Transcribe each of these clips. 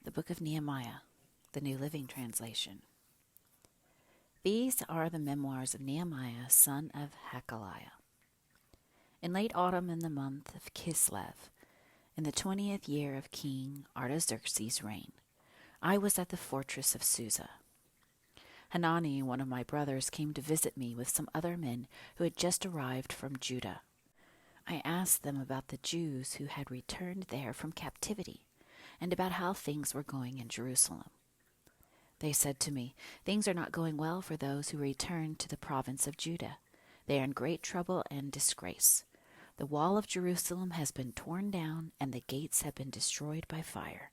The Book of Nehemiah, the New Living Translation. These are the memoirs of Nehemiah, son of Hakaliah. In late autumn, in the month of Kislev, in the 20th year of King Artaxerxes' reign, I was at the fortress of Susa. Hanani, one of my brothers, came to visit me with some other men who had just arrived from Judah. I asked them about the Jews who had returned there from captivity, and about how things were going in Jerusalem. They said to me, "Things are not going well for those who return to the province of Judah. They are in great trouble and disgrace. The wall of Jerusalem has been torn down, and the gates have been destroyed by fire."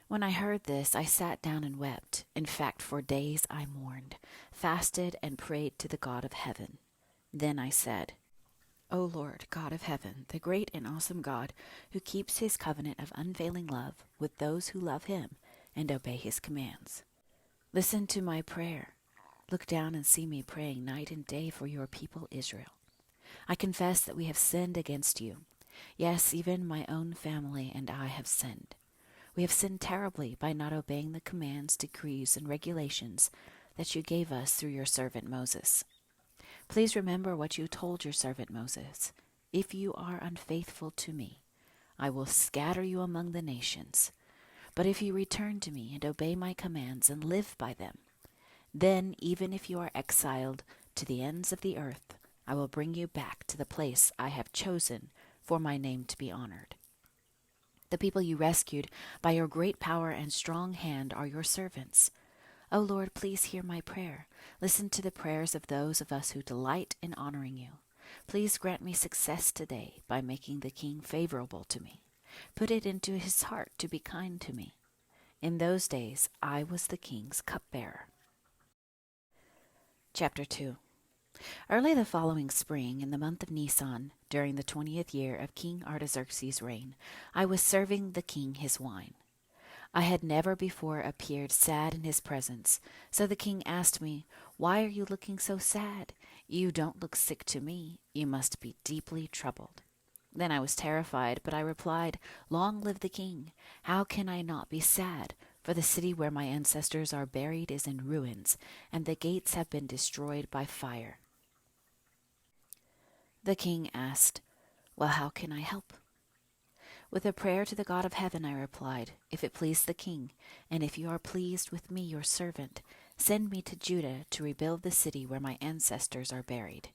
When I heard this, I sat down and wept. In fact, for days I mourned, fasted, and prayed to the God of heaven. Then I said, "O Lord, God of heaven, the great and awesome God, who keeps his covenant of unfailing love with those who love him and obey his commands, listen to my prayer. Look down and see me praying night and day for your people Israel. I confess that we have sinned against you. Yes, even my own family and I have sinned. We have sinned terribly by not obeying the commands, decrees, and regulations that you gave us through your servant Moses. Please remember what you told your servant Moses. If you are unfaithful to me, I will scatter you among the nations. But if you return to me and obey my commands and live by them, then even if you are exiled to the ends of the earth, I will bring you back to the place I have chosen for my name to be honored. The people you rescued by your great power and strong hand are your servants. O Lord, please hear my prayer. Listen to the prayers of those of us who delight in honoring you. Please grant me success today by making the king favorable to me. Put it into his heart to be kind to me. In those days I was the king's cupbearer." Chapter 2. Early the following spring, in the month of Nisan, during the 20th year of King Artaxerxes' reign, I was serving the king his wine. I had never before appeared sad in his presence, so the king asked me, "Why are you looking so sad? You don't look sick to me. You must be deeply troubled." Then I was terrified, but I replied, "Long live the king! How can I not be sad? For the city where my ancestors are buried is in ruins, and the gates have been destroyed by fire." The king asked, "Well, how can I help?" With a prayer to the God of heaven, I replied, "If it please the king, and if you are pleased with me, your servant, send me to Judah to rebuild the city where my ancestors are buried."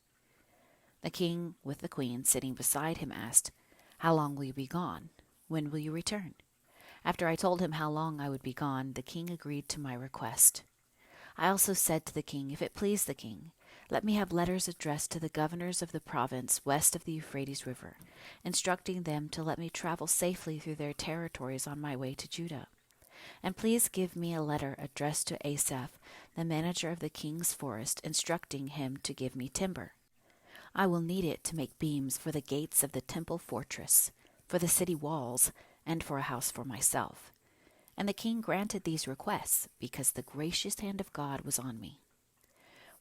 The king, with the queen sitting beside him, asked, "How long will you be gone? When will you return?" After I told him how long I would be gone, the king agreed to my request. I also said to the king, "If it please the king, let me have letters addressed to the governors of the province west of the Euphrates River, instructing them to let me travel safely through their territories on my way to Judah. And please give me a letter addressed to Asaph, the manager of the king's forest, instructing him to give me timber. I will need it to make beams for the gates of the temple fortress, for the city walls, and for a house for myself." And the king granted these requests, because the gracious hand of God was on me.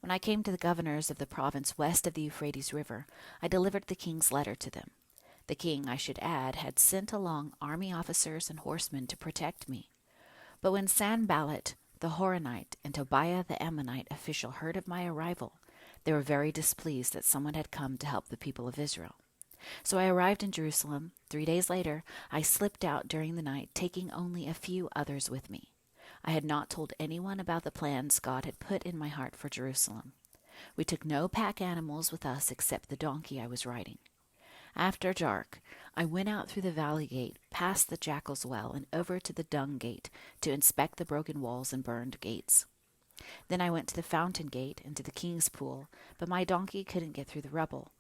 When I came to the governors of the province west of the Euphrates River, I delivered the king's letter to them. The king, I should add, had sent along army officers and horsemen to protect me. But when Sanballat the Horonite and Tobiah the Ammonite official heard of my arrival, they were very displeased that someone had come to help the people of Israel. So I arrived in Jerusalem. 3 days later, I slipped out during the night, taking only a few others with me. I had not told anyone about the plans God had put in my heart for Jerusalem. We took no pack animals with us except the donkey I was riding. After dark, I went out through the valley gate, past the jackal's well, and over to the dung gate to inspect the broken walls and burned gates. Then I went to the fountain gate and to the king's pool, but my donkey couldn't get through the rubble.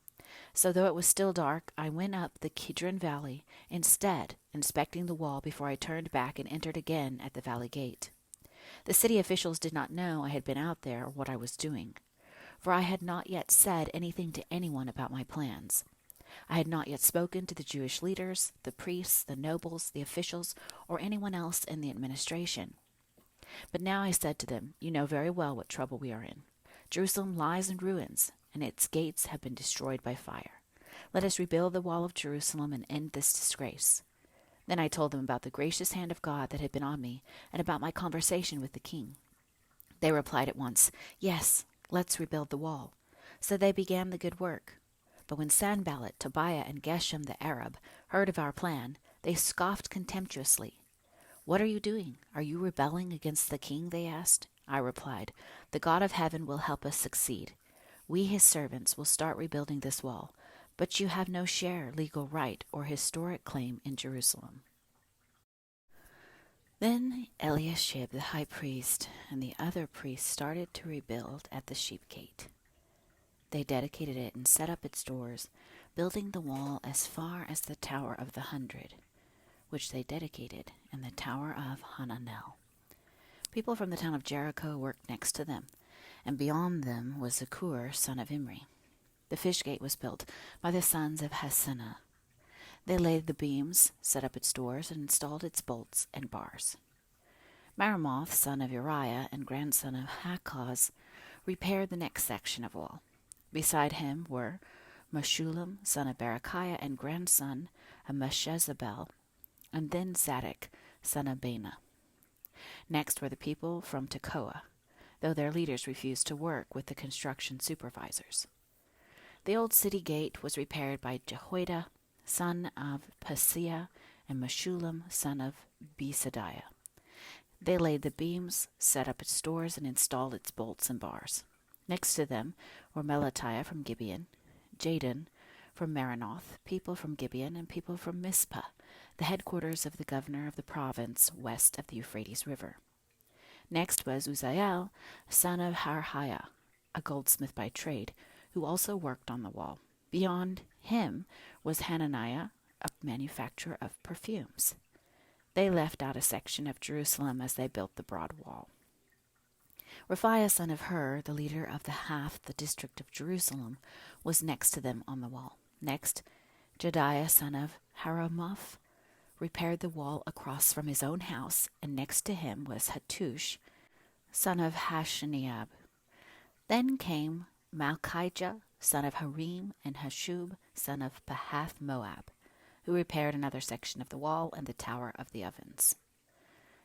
So though it was still dark, I went up the Kidron Valley, instead inspecting the wall before I turned back and entered again at the valley gate. The city officials did not know I had been out there or what I was doing, for I had not yet said anything to anyone about my plans. I had not yet spoken to the Jewish leaders, the priests, the nobles, the officials, or anyone else in the administration. But now I said to them, "You know very well what trouble we are in. Jerusalem lies in ruins, and its gates have been destroyed by fire. Let us rebuild the wall of Jerusalem and end this disgrace." Then I told them about the gracious hand of God that had been on me, and about my conversation with the king. They replied at once, "Yes, let's rebuild the wall." So they began the good work. But when Sanballat, Tobiah, and Geshem the Arab heard of our plan, they scoffed contemptuously. "What are you doing? Are you rebelling against the king?" they asked. I replied, "The God of heaven will help us succeed. We, his servants, will start rebuilding this wall, but you have no share, legal right, or historic claim in Jerusalem." Then Eliashib the high priest and the other priests started to rebuild at the sheep gate. They dedicated it and set up its doors, building the wall as far as the Tower of the 100, which they dedicated, and the Tower of Hananel. People from the town of Jericho worked next to them, and beyond them was Zakur, son of Imri. The fish gate was built by the sons of Hassenaah. They laid the beams, set up its doors, and installed its bolts and bars. Meremoth, son of Uriah and grandson of Hakaz, repaired the next section of wall. Beside him were Meshullam, son of Berechiah and grandson of Meshezabel, and then Zadok, son of Bana. Next were the people from Tekoa, though their leaders refused to work with the construction supervisors. The old city gate was repaired by Jehoiada, son of Paseah, and Meshullam, son of Besadiah. They laid the beams, set up its doors, and installed its bolts and bars. Next to them were Melatiah from Gibeon, Jadon from Meronoth, people from Gibeon, and people from Mizpah, the headquarters of the governor of the province west of the Euphrates River. Next was Uzziel, son of Harhiah, a goldsmith by trade, who also worked on the wall. Beyond him was Hananiah, a manufacturer of perfumes. They left out a section of Jerusalem as they built the broad wall. Raphiah, son of Hur, the leader of the district of Jerusalem, was next to them on the wall. Next, Jediah, son of Haramoth, repaired the wall across from his own house, and next to him was Hattush, son of Hashaniab. Then came Malchijah, son of Harim, and Hashub, son of Pahath Moab, who repaired another section of the wall and the tower of the ovens.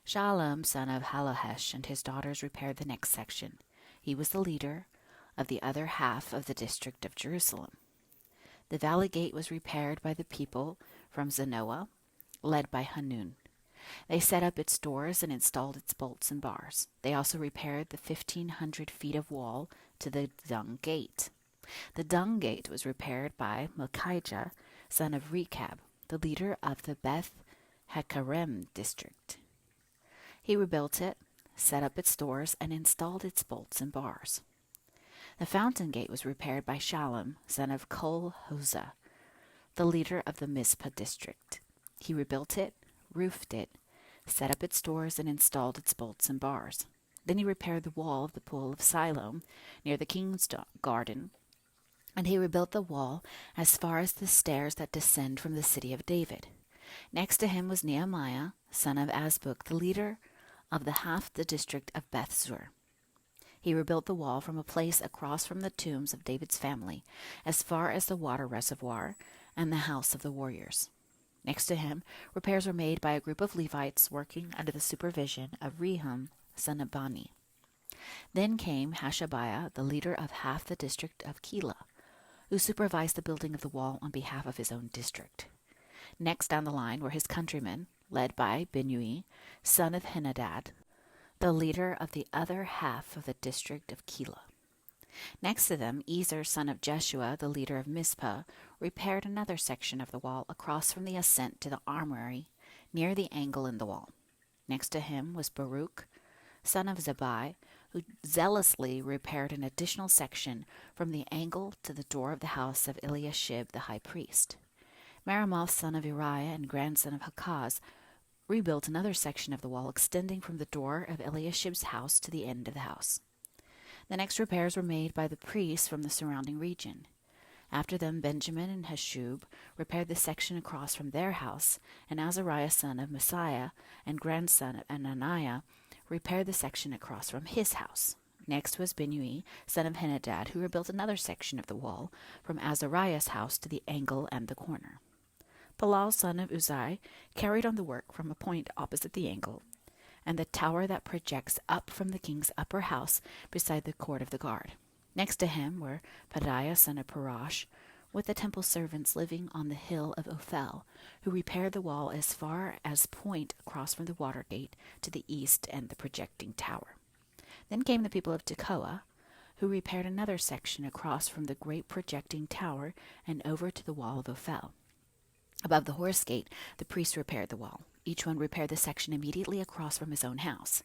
Shallum, son of Halohesh, and his daughters repaired the next section. He was the leader of the other half of the district of Jerusalem. The valley gate was repaired by the people from Zanoah, led by Hanun. They set up its doors and installed its bolts and bars. They also repaired the 1,500 feet of wall to the dung gate. The dung gate was repaired by Malchijah, son of Rechab, the leader of the Beth Hakerem district. He rebuilt it, set up its doors, and installed its bolts and bars. The fountain gate was repaired by Shallum, son of Kol-Hozeh, the leader of the Mizpah district. He rebuilt it, roofed it, set up its doors, and installed its bolts and bars. Then he repaired the wall of the pool of Siloam, near the king's garden, and he rebuilt the wall as far as the stairs that descend from the city of David. Next to him was Nehemiah, son of Azbuk, the leader of the district of Bethzur. He rebuilt the wall from a place across from the tombs of David's family, as far as the water reservoir and the house of the warriors. Next to him, repairs were made by a group of Levites working under the supervision of Rehum, son of Bani. Then came Hashabiah, the leader of half the district of Keilah, who supervised the building of the wall on behalf of his own district. Next down the line were his countrymen, led by Binnui, son of Henadad, the leader of the other half of the district of Keilah. Next to them, Ezer, son of Jeshua, the leader of Mizpah, repaired another section of the wall across from the ascent to the armory, near the angle in the wall. Next to him was Baruch, son of Zabai, who zealously repaired an additional section from the angle to the door of the house of Eliashib the high priest. Meremoth, son of Uriah and grandson of Hakaz, rebuilt another section of the wall extending from the door of Eliashib's house to the end of the house. The next repairs were made by the priests from the surrounding region. After them, Benjamin and Hashub repaired the section across from their house, and Azariah, son of Messiah and grandson of Ananiah, repaired the section across from his house. Next was Binnui, son of Henadad, who rebuilt another section of the wall from Azariah's house to the angle and the corner. Palal son of Uzai carried on the work from a point opposite the angle, and the tower that projects up from the king's upper house beside the court of the guard. Next to him were Pedaiah son of Parash, with the temple servants living on the hill of Ophel, who repaired the wall as far as point across from the water gate to the east and the projecting tower. Then came the people of Tekoa, who repaired another section across from the great projecting tower and over to the wall of Ophel. Above the horse gate, the priests repaired the wall. Each one repaired the section immediately across from his own house.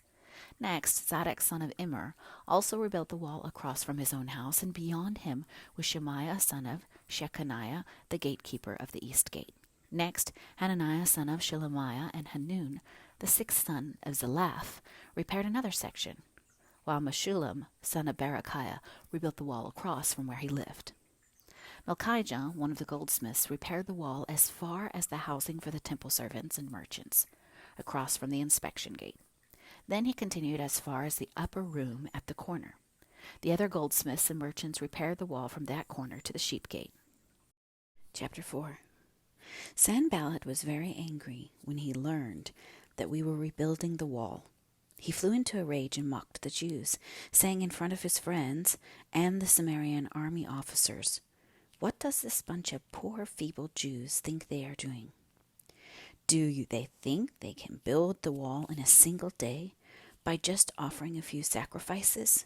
Next, Zadok son of Immer also rebuilt the wall across from his own house, and beyond him was Shemaiah son of Shechaniah, the gatekeeper of the east gate. Next, Hananiah son of Shelemiah and Hanun, the sixth son of Zelaph, repaired another section, while Meshullam son of Berechiah rebuilt the wall across from where he lived. Malchijah, one of the goldsmiths, repaired the wall as far as the housing for the temple servants and merchants, across from the inspection gate. Then he continued as far as the upper room at the corner. The other goldsmiths and merchants repaired the wall from that corner to the sheep gate. Chapter 4. Sanballat was very angry when he learned that we were rebuilding the wall. He flew into a rage and mocked the Jews, saying in front of his friends and the Samaritan army officers, "What does this bunch of poor, feeble Jews think they are doing? They think they can build the wall in a single day by just offering a few sacrifices?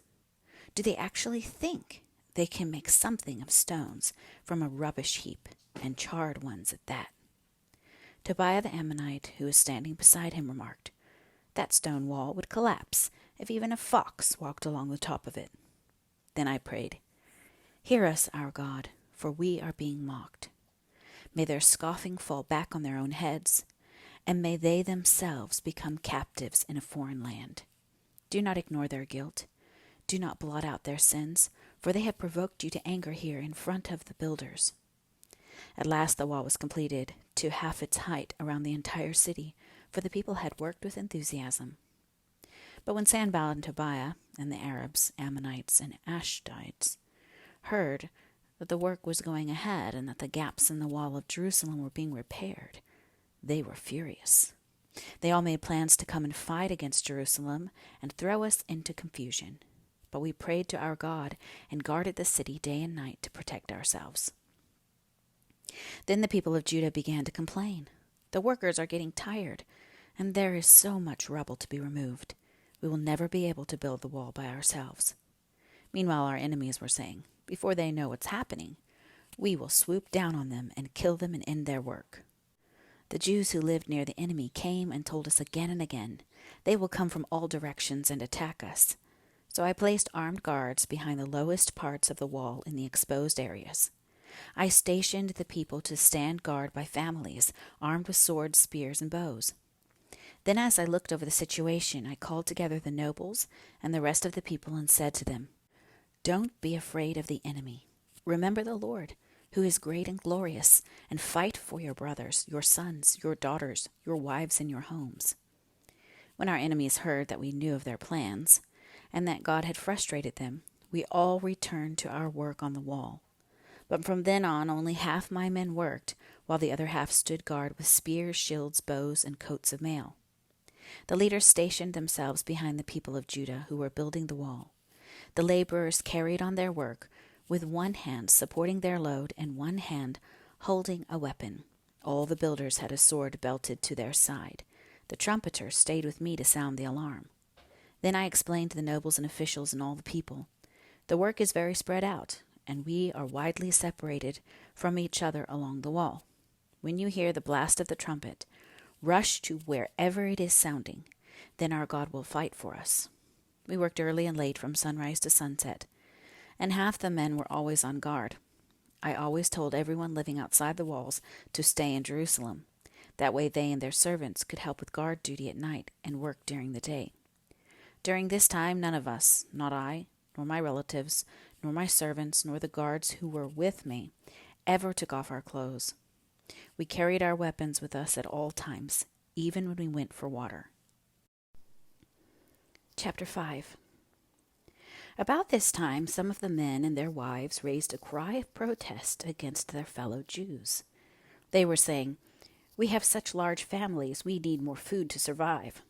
Do they actually think they can make something of stones from a rubbish heap, and charred ones at that?" Tobiah the Ammonite, who was standing beside him, remarked, "That stone wall would collapse if even a fox walked along the top of it." Then I prayed, "Hear us, our God, for we are being mocked. May their scoffing fall back on their own heads, and may they themselves become captives in a foreign land. Do not ignore their guilt. Do not blot out their sins, for they have provoked you to anger here in front of the builders." At last the wall was completed to half its height around the entire city, for the people had worked with enthusiasm. But when Sanballat and Tobiah and the Arabs, Ammonites, and Ashdodites heard that the work was going ahead and that the gaps in the wall of Jerusalem were being repaired, they were furious. They all made plans to come and fight against Jerusalem and throw us into confusion. But we prayed to our God and guarded the city day and night to protect ourselves. Then the people of Judah began to complain. "The workers are getting tired, and there is so much rubble to be removed. We will never be able to build the wall by ourselves." Meanwhile, our enemies were saying, "Before they know what's happening, we will swoop down on them and kill them and end their work." The Jews who lived near the enemy came and told us again and again, "They will come from all directions and attack us." So I placed armed guards behind the lowest parts of the wall in the exposed areas. I stationed the people to stand guard by families, armed with swords, spears, and bows. Then as I looked over the situation, I called together the nobles and the rest of the people and said to them, "Don't be afraid of the enemy. Remember the Lord, who is great and glorious, and fight for your brothers, your sons, your daughters, your wives, and your homes." When our enemies heard that we knew of their plans, and that God had frustrated them, we all returned to our work on the wall. But from then on, only half my men worked, while the other half stood guard with spears, shields, bows, and coats of mail. The leaders stationed themselves behind the people of Judah who were building the wall. The laborers carried on their work, with one hand supporting their load and one hand holding a weapon. All the builders had a sword belted to their side. The trumpeter stayed with me to sound the alarm. Then I explained to the nobles and officials and all the people, "The work is very spread out, and we are widely separated from each other along the wall. When you hear the blast of the trumpet, rush to wherever it is sounding. Then our God will fight for us." We worked early and late from sunrise to sunset, and half the men were always on guard. I always told everyone living outside the walls to stay in Jerusalem. That way they and their servants could help with guard duty at night and work during the day. During this time, none of us, not I, nor my relatives, nor my servants, nor the guards who were with me, ever took off our clothes. We carried our weapons with us at all times, even when we went for water. Chapter 5. About this time, some of the men and their wives raised a cry of protest against their fellow Jews. They were saying, We have such large families, we need more food to survive.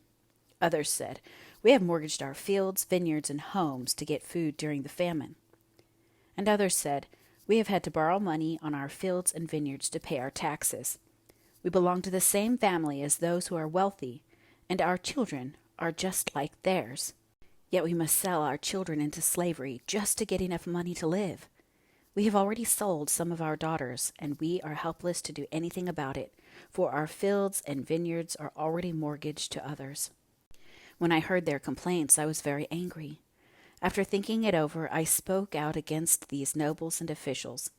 Others said, we have mortgaged our fields, vineyards, and homes to get food during the famine. And others said, we have had to borrow money on our fields and vineyards to pay our taxes. We belong to the same family as those who are wealthy, and our children are just like theirs. Yet we must sell our children into slavery just to get enough money to live. We have already sold some of our daughters, and we are helpless to do anything about it, for our fields and vineyards are already mortgaged to others. When I heard their complaints, I was very angry. After thinking it over, I spoke out against these nobles and officials.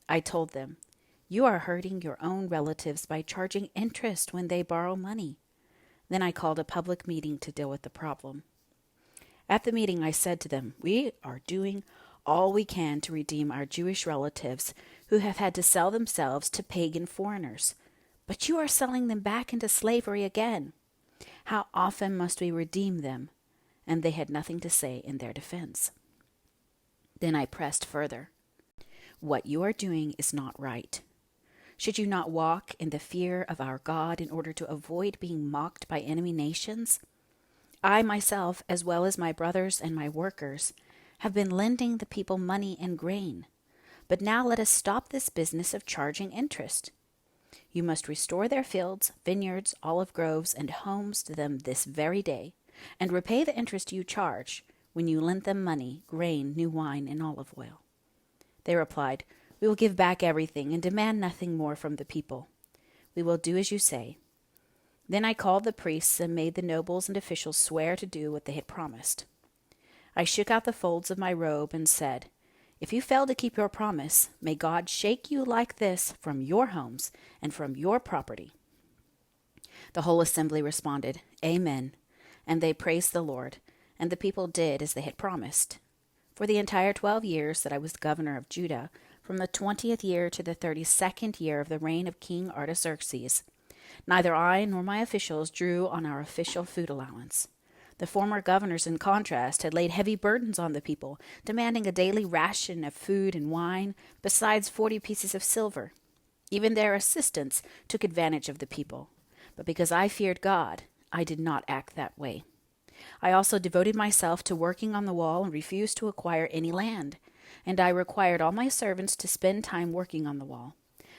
I told them, you are hurting your own relatives by charging interest when they borrow money. Then I called a public meeting to deal with the problem. At the meeting, I said to them, we are doing all we can to redeem our Jewish relatives who have had to sell themselves to pagan foreigners. But you are selling them back into slavery again. How often must we redeem them? And they had nothing to say in their defense. Then I pressed further. What you are doing is not right. Should you not walk in the fear of our God in order to avoid being mocked by enemy nations? I myself, as well as my brothers and my workers, have been lending the people money and grain. But now let us stop this business of charging interest. You must restore their fields, vineyards, olive groves, and homes to them this very day, and repay the interest you charge when you lent them money, grain, new wine, and olive oil. They replied, we will give back everything and demand nothing more from the people. We will do as you say. Then I called the priests and made the nobles and officials swear to do what they had promised. I shook out the folds of my robe and said, if you fail to keep your promise, may God shake you like this from your homes and from your property. The whole assembly responded, Amen, and they praised the Lord, and the people did as they had promised. For the entire 12 years that I was governor of Judah, from the 20th year to the 32nd year of the reign of King Artaxerxes, neither I nor my officials drew on our official food allowance. The former governors, in contrast, had laid heavy burdens on the people, demanding a daily ration of food and wine, besides 40 pieces of silver. Even their assistants took advantage of the people. But because I feared God, I did not act that way. I also devoted myself to working on the wall and refused to acquire any land. And I required all my servants to spend time working on the wall.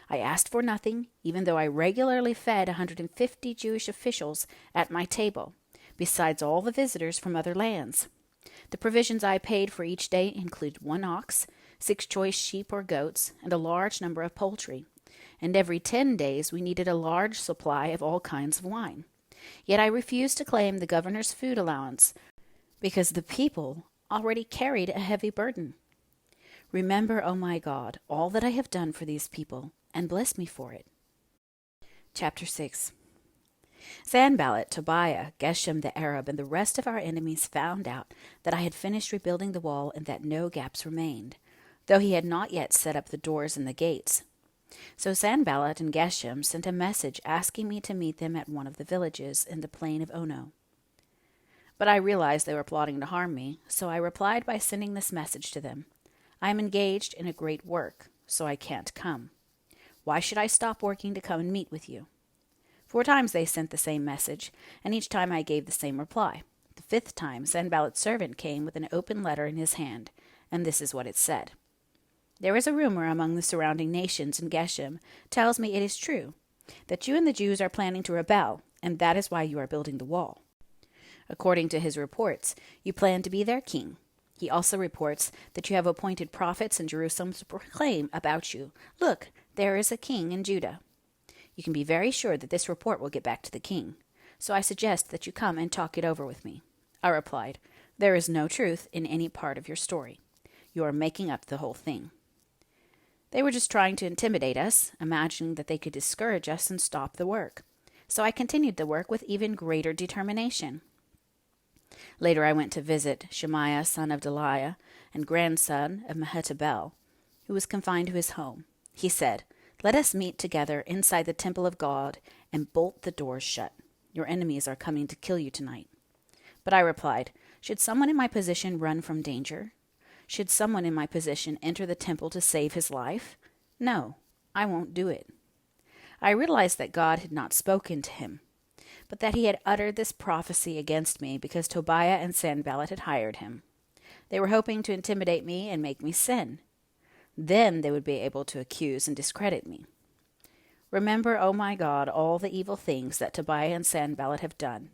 I asked for nothing, even though I regularly fed 150 Jewish officials at my table, besides all the visitors from other lands. The provisions I paid for each day included 1 ox, 6 choice sheep or goats, and a large number of poultry. And every 10 days we needed a large supply of all kinds of wine. Yet I refused to claim the governor's food allowance, because the people already carried a heavy burden. Remember, O my God, all that I have done for these people, and bless me for it. Chapter 6. Sanballat, Tobiah, Geshem the Arab, and the rest of our enemies found out that I had finished rebuilding the wall and that no gaps remained, though he had not yet set up the doors and the gates. So Sanballat and Geshem sent a message asking me to meet them at one of the villages in the plain of Ono. But I realized they were plotting to harm me, so I replied by sending this message to them. I am engaged in a great work, so I can't come. Why should I stop working to come and meet with you? 4 times they sent the same message, and each time I gave the same reply. The 5th time, Sanballat's servant came with an open letter in his hand, and this is what it said. There is a rumor among the surrounding nations, and Geshem tells me it is true, that you and the Jews are planning to rebel, and that is why you are building the wall. According to his reports, you plan to be their king. He also reports that you have appointed prophets in Jerusalem to proclaim about you, look, there is a king in Judah. You can be very sure that this report will get back to the king, so I suggest that you come and talk it over with me. I replied, there is no truth in any part of your story. You are making up the whole thing. They were just trying to intimidate us, imagining that they could discourage us and stop the work. So I continued the work with even greater determination. Later I went to visit Shemaiah, son of Delaiah, and grandson of Mehetabel, who was confined to his home. He said, let us meet together inside the temple of God and bolt the doors shut. Your enemies are coming to kill you tonight. But I replied, should someone in my position run from danger? Should someone in my position enter the temple to save his life? No, I won't do it. I realized that God had not spoken to him, but that he had uttered this prophecy against me because Tobiah and Sanballat had hired him. They were hoping to intimidate me and make me sin. Then they would be able to accuse and discredit me. Remember, O my God, all the evil things that Tobiah and Sanballat have done.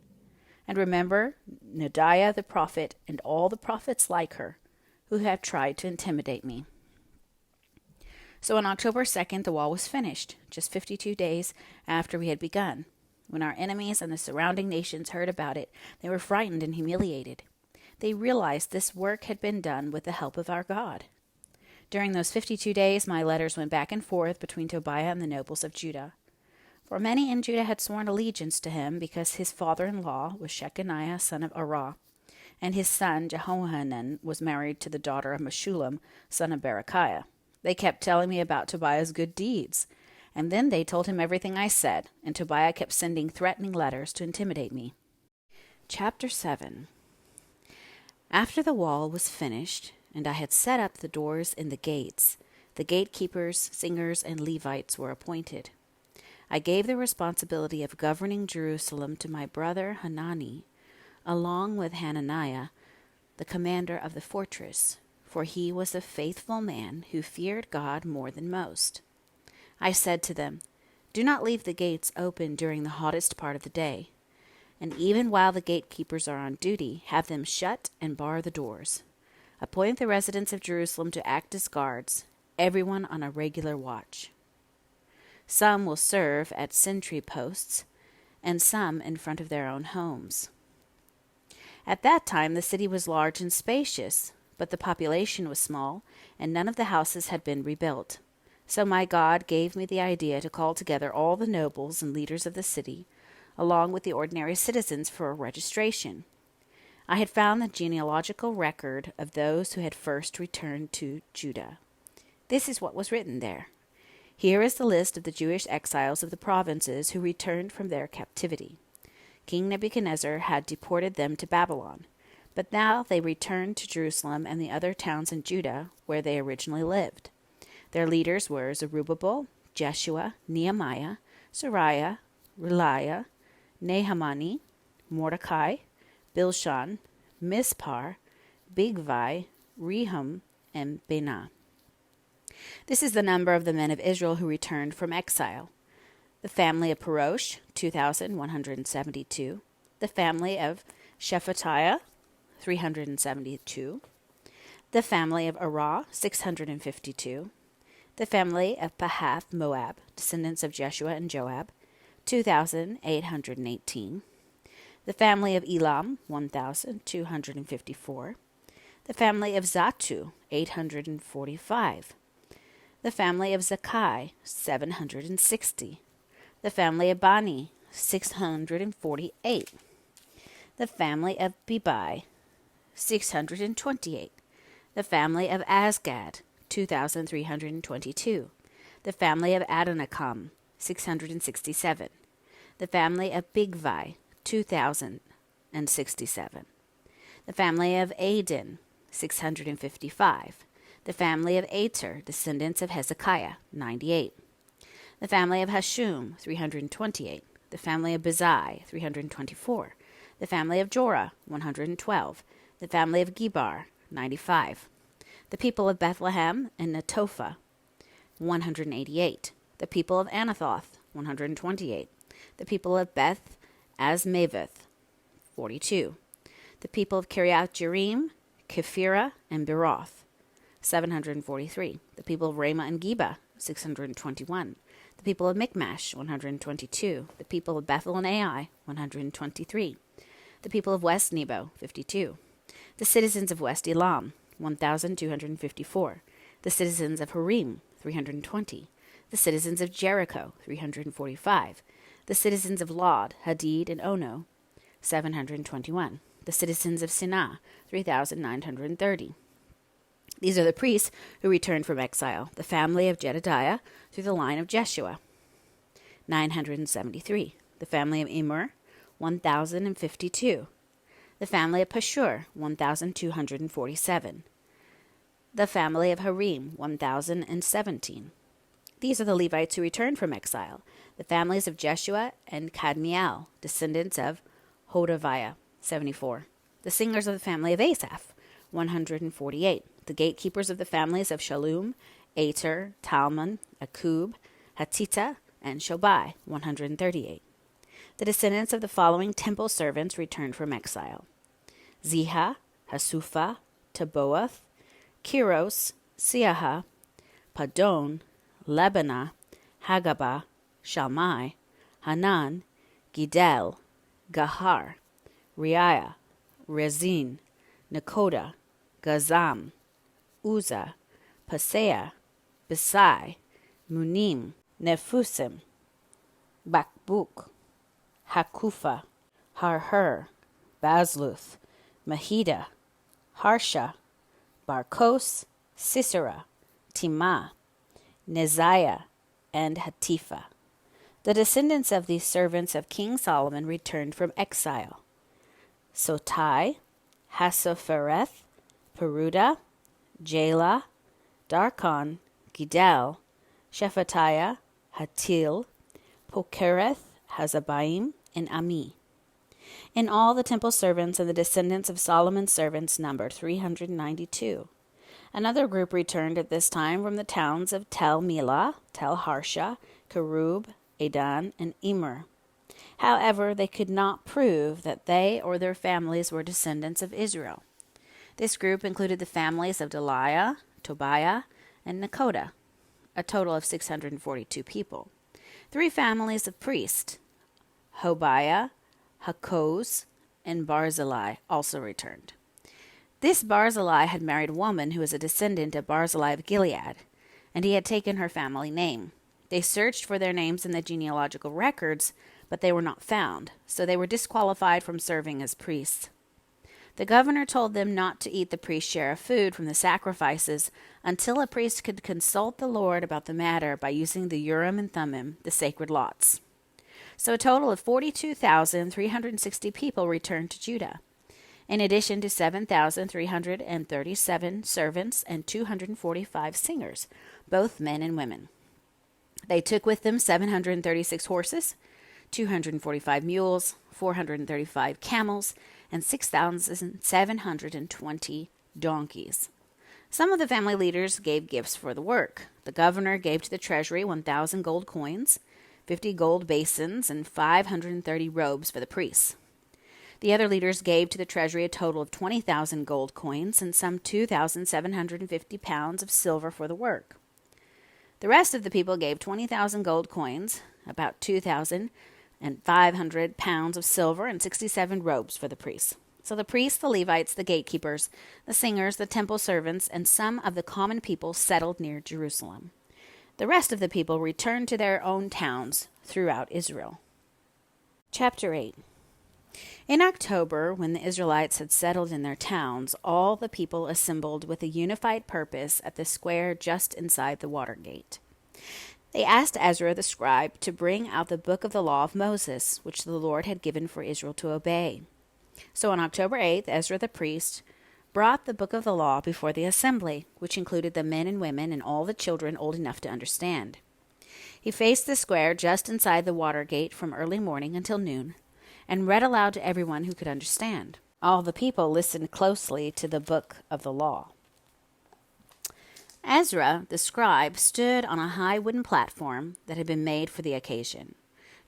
And remember Noadiah the prophet and all the prophets like her, who have tried to intimidate me. So on October 2nd, the wall was finished, just 52 days after we had begun. When our enemies and the surrounding nations heard about it, they were frightened and humiliated. They realized this work had been done with the help of our God. During those 52 days, my letters went back and forth between Tobiah and the nobles of Judah. For many in Judah had sworn allegiance to him because his father-in-law was Shechaniah, son of Arah, and his son Jehohanan was married to the daughter of Meshullam, son of Berechiah. They kept telling me about Tobiah's good deeds, and then they told him everything I said, and Tobiah kept sending threatening letters to intimidate me. Chapter 7. After the wall was finished, and I had set up the doors and the gates, the gatekeepers, singers, and Levites were appointed. I gave the responsibility of governing Jerusalem to my brother Hanani, along with Hananiah, the commander of the fortress, for he was a faithful man who feared God more than most. I said to them, "Do not leave the gates open during the hottest part of the day, and even while the gatekeepers are on duty, have them shut and bar the doors. Appoint the residents of Jerusalem to act as guards, everyone on a regular watch. Some will serve at sentry posts, and some in front of their own homes." At that time the city was large and spacious, but the population was small, and none of the houses had been rebuilt. So my God gave me the idea to call together all the nobles and leaders of the city, along with the ordinary citizens, for a registration. I had found the genealogical record of those who had first returned to Judah. This is what was written there. Here is the list of the Jewish exiles of the provinces who returned from their captivity. King Nebuchadnezzar had deported them to Babylon, but now they returned to Jerusalem and the other towns in Judah where they originally lived. Their leaders were Zerubbabel, Jeshua, Nehemiah, Sariah, Reliah, Nahamani, Mordecai, Bilshan, Mispar, Bigvai, Rehum, and Benah. This is the number of the men of Israel who returned from exile. The family of Parosh, 2,172. The family of Shephatiah, 372. The family of Arah, 652. The family of Pahath Moab, descendants of Jeshua and Joab, 2,818. The family of Elam, 1,254. The family of Zatu, 845. The family of Zakkai, 760. The family of Bani, 648. The family of Bebai, 628. The family of Azgad, 2,322. The family of Adonikam, 667. The family of Bigvai, 2,067. The family of Adin, 655. The family of Ater, descendants of Hezekiah, 98. The family of Hashum, 328. The family of Bezai, 324. The family of Jorah, 112. The family of Gebar, 95. The people of Bethlehem and Netophah, 188. The people of Anathoth, 128. The people of Beth Asmaveth, 42. The people of Kiriath Jearim, Kephirah, and Beroth, 743. The people of Ramah and Geba, 621. The people of Michmash, 122. The people of Bethel and Ai, 123. The people of West Nebo, 52. The citizens of West Elam, 1,254. The citizens of Harim, 320. The citizens of Jericho, 345. The citizens of Lod, Hadid, and Ono, 721. The citizens of Sinah, 3,930. These are the priests who returned from exile, the family of Jedediah through the line of Jeshua, 973. The family of Immer, 1,052. The family of Pashur, 1,247. The family of Harim, 1,017. These are the Levites who returned from exile, the families of Jeshua and Kadmiel, descendants of Hodaviah, 74. The singers of the family of Asaph, 148. The gatekeepers of the families of Shallum, Ater, Talmon, Akub, Hatita, and Shobai, 138. The descendants of the following temple servants returned from exile: Ziha, Hasufa, Taboath, Kiros, Siaha, Padon, Lebanah, Hagabah, Shalmai, Hanan, Gidel, Gahar, Riah, Rezin, Nakoda, Gazam, Uzzah, Paseah, Besai, Munim, Nefusim, Bakbuk, Hakufa, Harhur, Bazluth, Mahida, Harsha, Barkos, Sisera, Timah, Neziah, and Hatifa. The descendants of these servants of King Solomon returned from exile: Sotai, Hassophereth, Peruda, Jalah, Darkon, Gidel, Shephatiah, Hatil, Pokereth, Hazabaim, and Ami. In all, the temple servants and the descendants of Solomon's servants numbered 392. Another group returned at this time from the towns of Tel Milah, Tel Harsha, Kerub, Adan, and Immer. However, they could not prove that they or their families were descendants of Israel. This group included the families of Deliah, Tobiah, and Nakoda, a total of 642 people. 3 families of priests, Hobiah, Hakoz, and Barzillai, also returned. This Barzillai had married a woman who was a descendant of Barzillai of Gilead, and he had taken her family name. They searched for their names in the genealogical records, but they were not found, so they were disqualified from serving as priests. The governor told them not to eat the priest's share of food from the sacrifices until a priest could consult the Lord about the matter by using the Urim and Thummim, the sacred lots. So a total of 42,360 people returned to Judah, in addition to 7,337 servants and 245 singers, both men and women. They took with them 736 horses, 245 mules, 435 camels, and 6,720 donkeys. Some of the family leaders gave gifts for the work. The governor gave to the treasury 1,000 gold coins, 50 gold basins, and 530 robes for the priests. The other leaders gave to the treasury a total of 20,000 gold coins and some 2,750 pounds of silver for the work. The rest of the people gave 20,000 gold coins, about 2,500 pounds of silver, and 67 robes for the priests. So the priests, the Levites, the gatekeepers, the singers, the temple servants, and some of the common people settled near Jerusalem. The rest of the people returned to their own towns throughout Israel. Chapter 8. In October, when the Israelites had settled in their towns, all the people assembled with a unified purpose at the square just inside the water gate. They asked Ezra the scribe to bring out the book of the law of Moses, which the Lord had given for Israel to obey. So on October 8th, Ezra the priest brought the book of the law before the assembly, which included the men and women and all the children old enough to understand. He faced the square just inside the water gate from early morning until noon, and read aloud to everyone who could understand. All the people listened closely to the book of the law. Ezra, the scribe, stood on a high wooden platform that had been made for the occasion.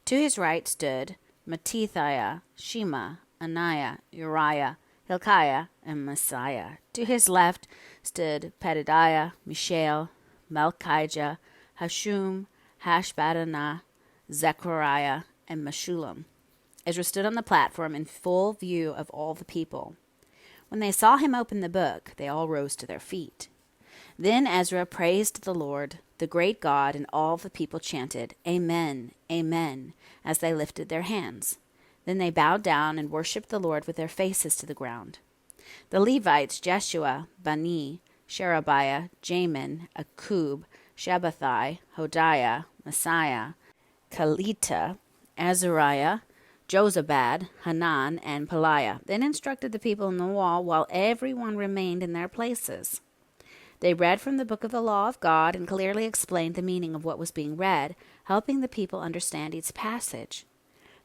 To his right stood Mattithiah, Shema, Ananiah, Uriah, Hilkiah, and Messiah. To his left stood Pedadiah, Mishael, Malchijah, Hashum, Hashbaddanah, Zechariah, and Meshullam. Ezra stood on the platform in full view of all the people. When they saw him open the book, they all rose to their feet. Then Ezra praised the Lord, the great God, and all the people chanted, "Amen, Amen," as they lifted their hands. Then they bowed down and worshipped the Lord with their faces to the ground. The Levites, Jeshua, Bani, Sherebiah, Jamin, Akub, Shabbathai, Hodiah, Messiah, Kelita, Azariah, Jozabad, Hanan, and Peliah then instructed the people in the wall while everyone remained in their places. They read from the book of the law of God and clearly explained the meaning of what was being read, helping the people understand each passage.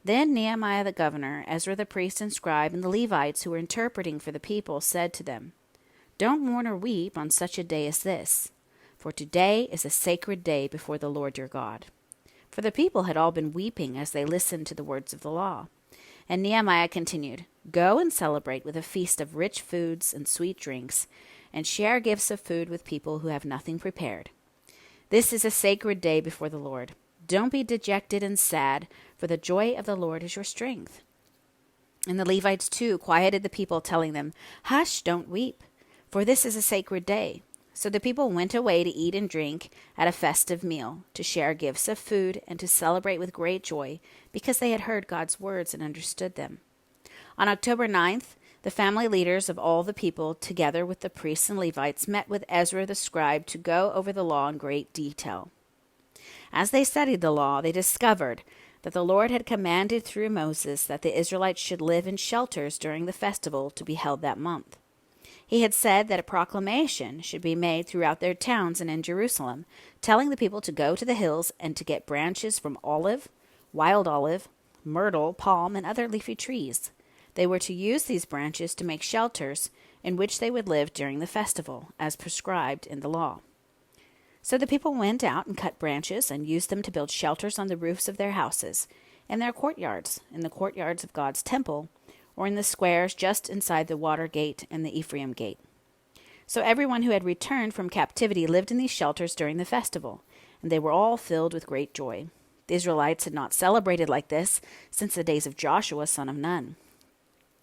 Then Nehemiah the governor, Ezra the priest and scribe, and the Levites who were interpreting for the people said to them, "Don't mourn or weep on such a day as this, for today is a sacred day before the Lord your God." For the people had all been weeping as they listened to the words of the law. And Nehemiah continued, "Go and celebrate with a feast of rich foods and sweet drinks, and share gifts of food with people who have nothing prepared. This is a sacred day before the Lord. Don't be dejected and sad, for the joy of the Lord is your strength." And the Levites too quieted the people, telling them, "Hush, don't weep, for this is a sacred day." So the people went away to eat and drink at a festive meal, to share gifts of food, and to celebrate with great joy, because they had heard God's words and understood them. On October 9th, the family leaders of all the people, together with the priests and Levites, met with Ezra the scribe to go over the law in great detail. As they studied the law, they discovered that the Lord had commanded through Moses that the Israelites should live in shelters during the festival to be held that month. He had said that a proclamation should be made throughout their towns and in Jerusalem, telling the people to go to the hills and to get branches from olive, wild olive, myrtle, palm, and other leafy trees. They were to use these branches to make shelters in which they would live during the festival, as prescribed in the law. So the people went out and cut branches and used them to build shelters on the roofs of their houses, in their courtyards, in the courtyards of God's temple, or in the squares just inside the water gate and the Ephraim gate. So everyone who had returned from captivity lived in these shelters during the festival, and they were all filled with great joy. The Israelites had not celebrated like this since the days of Joshua, son of Nun.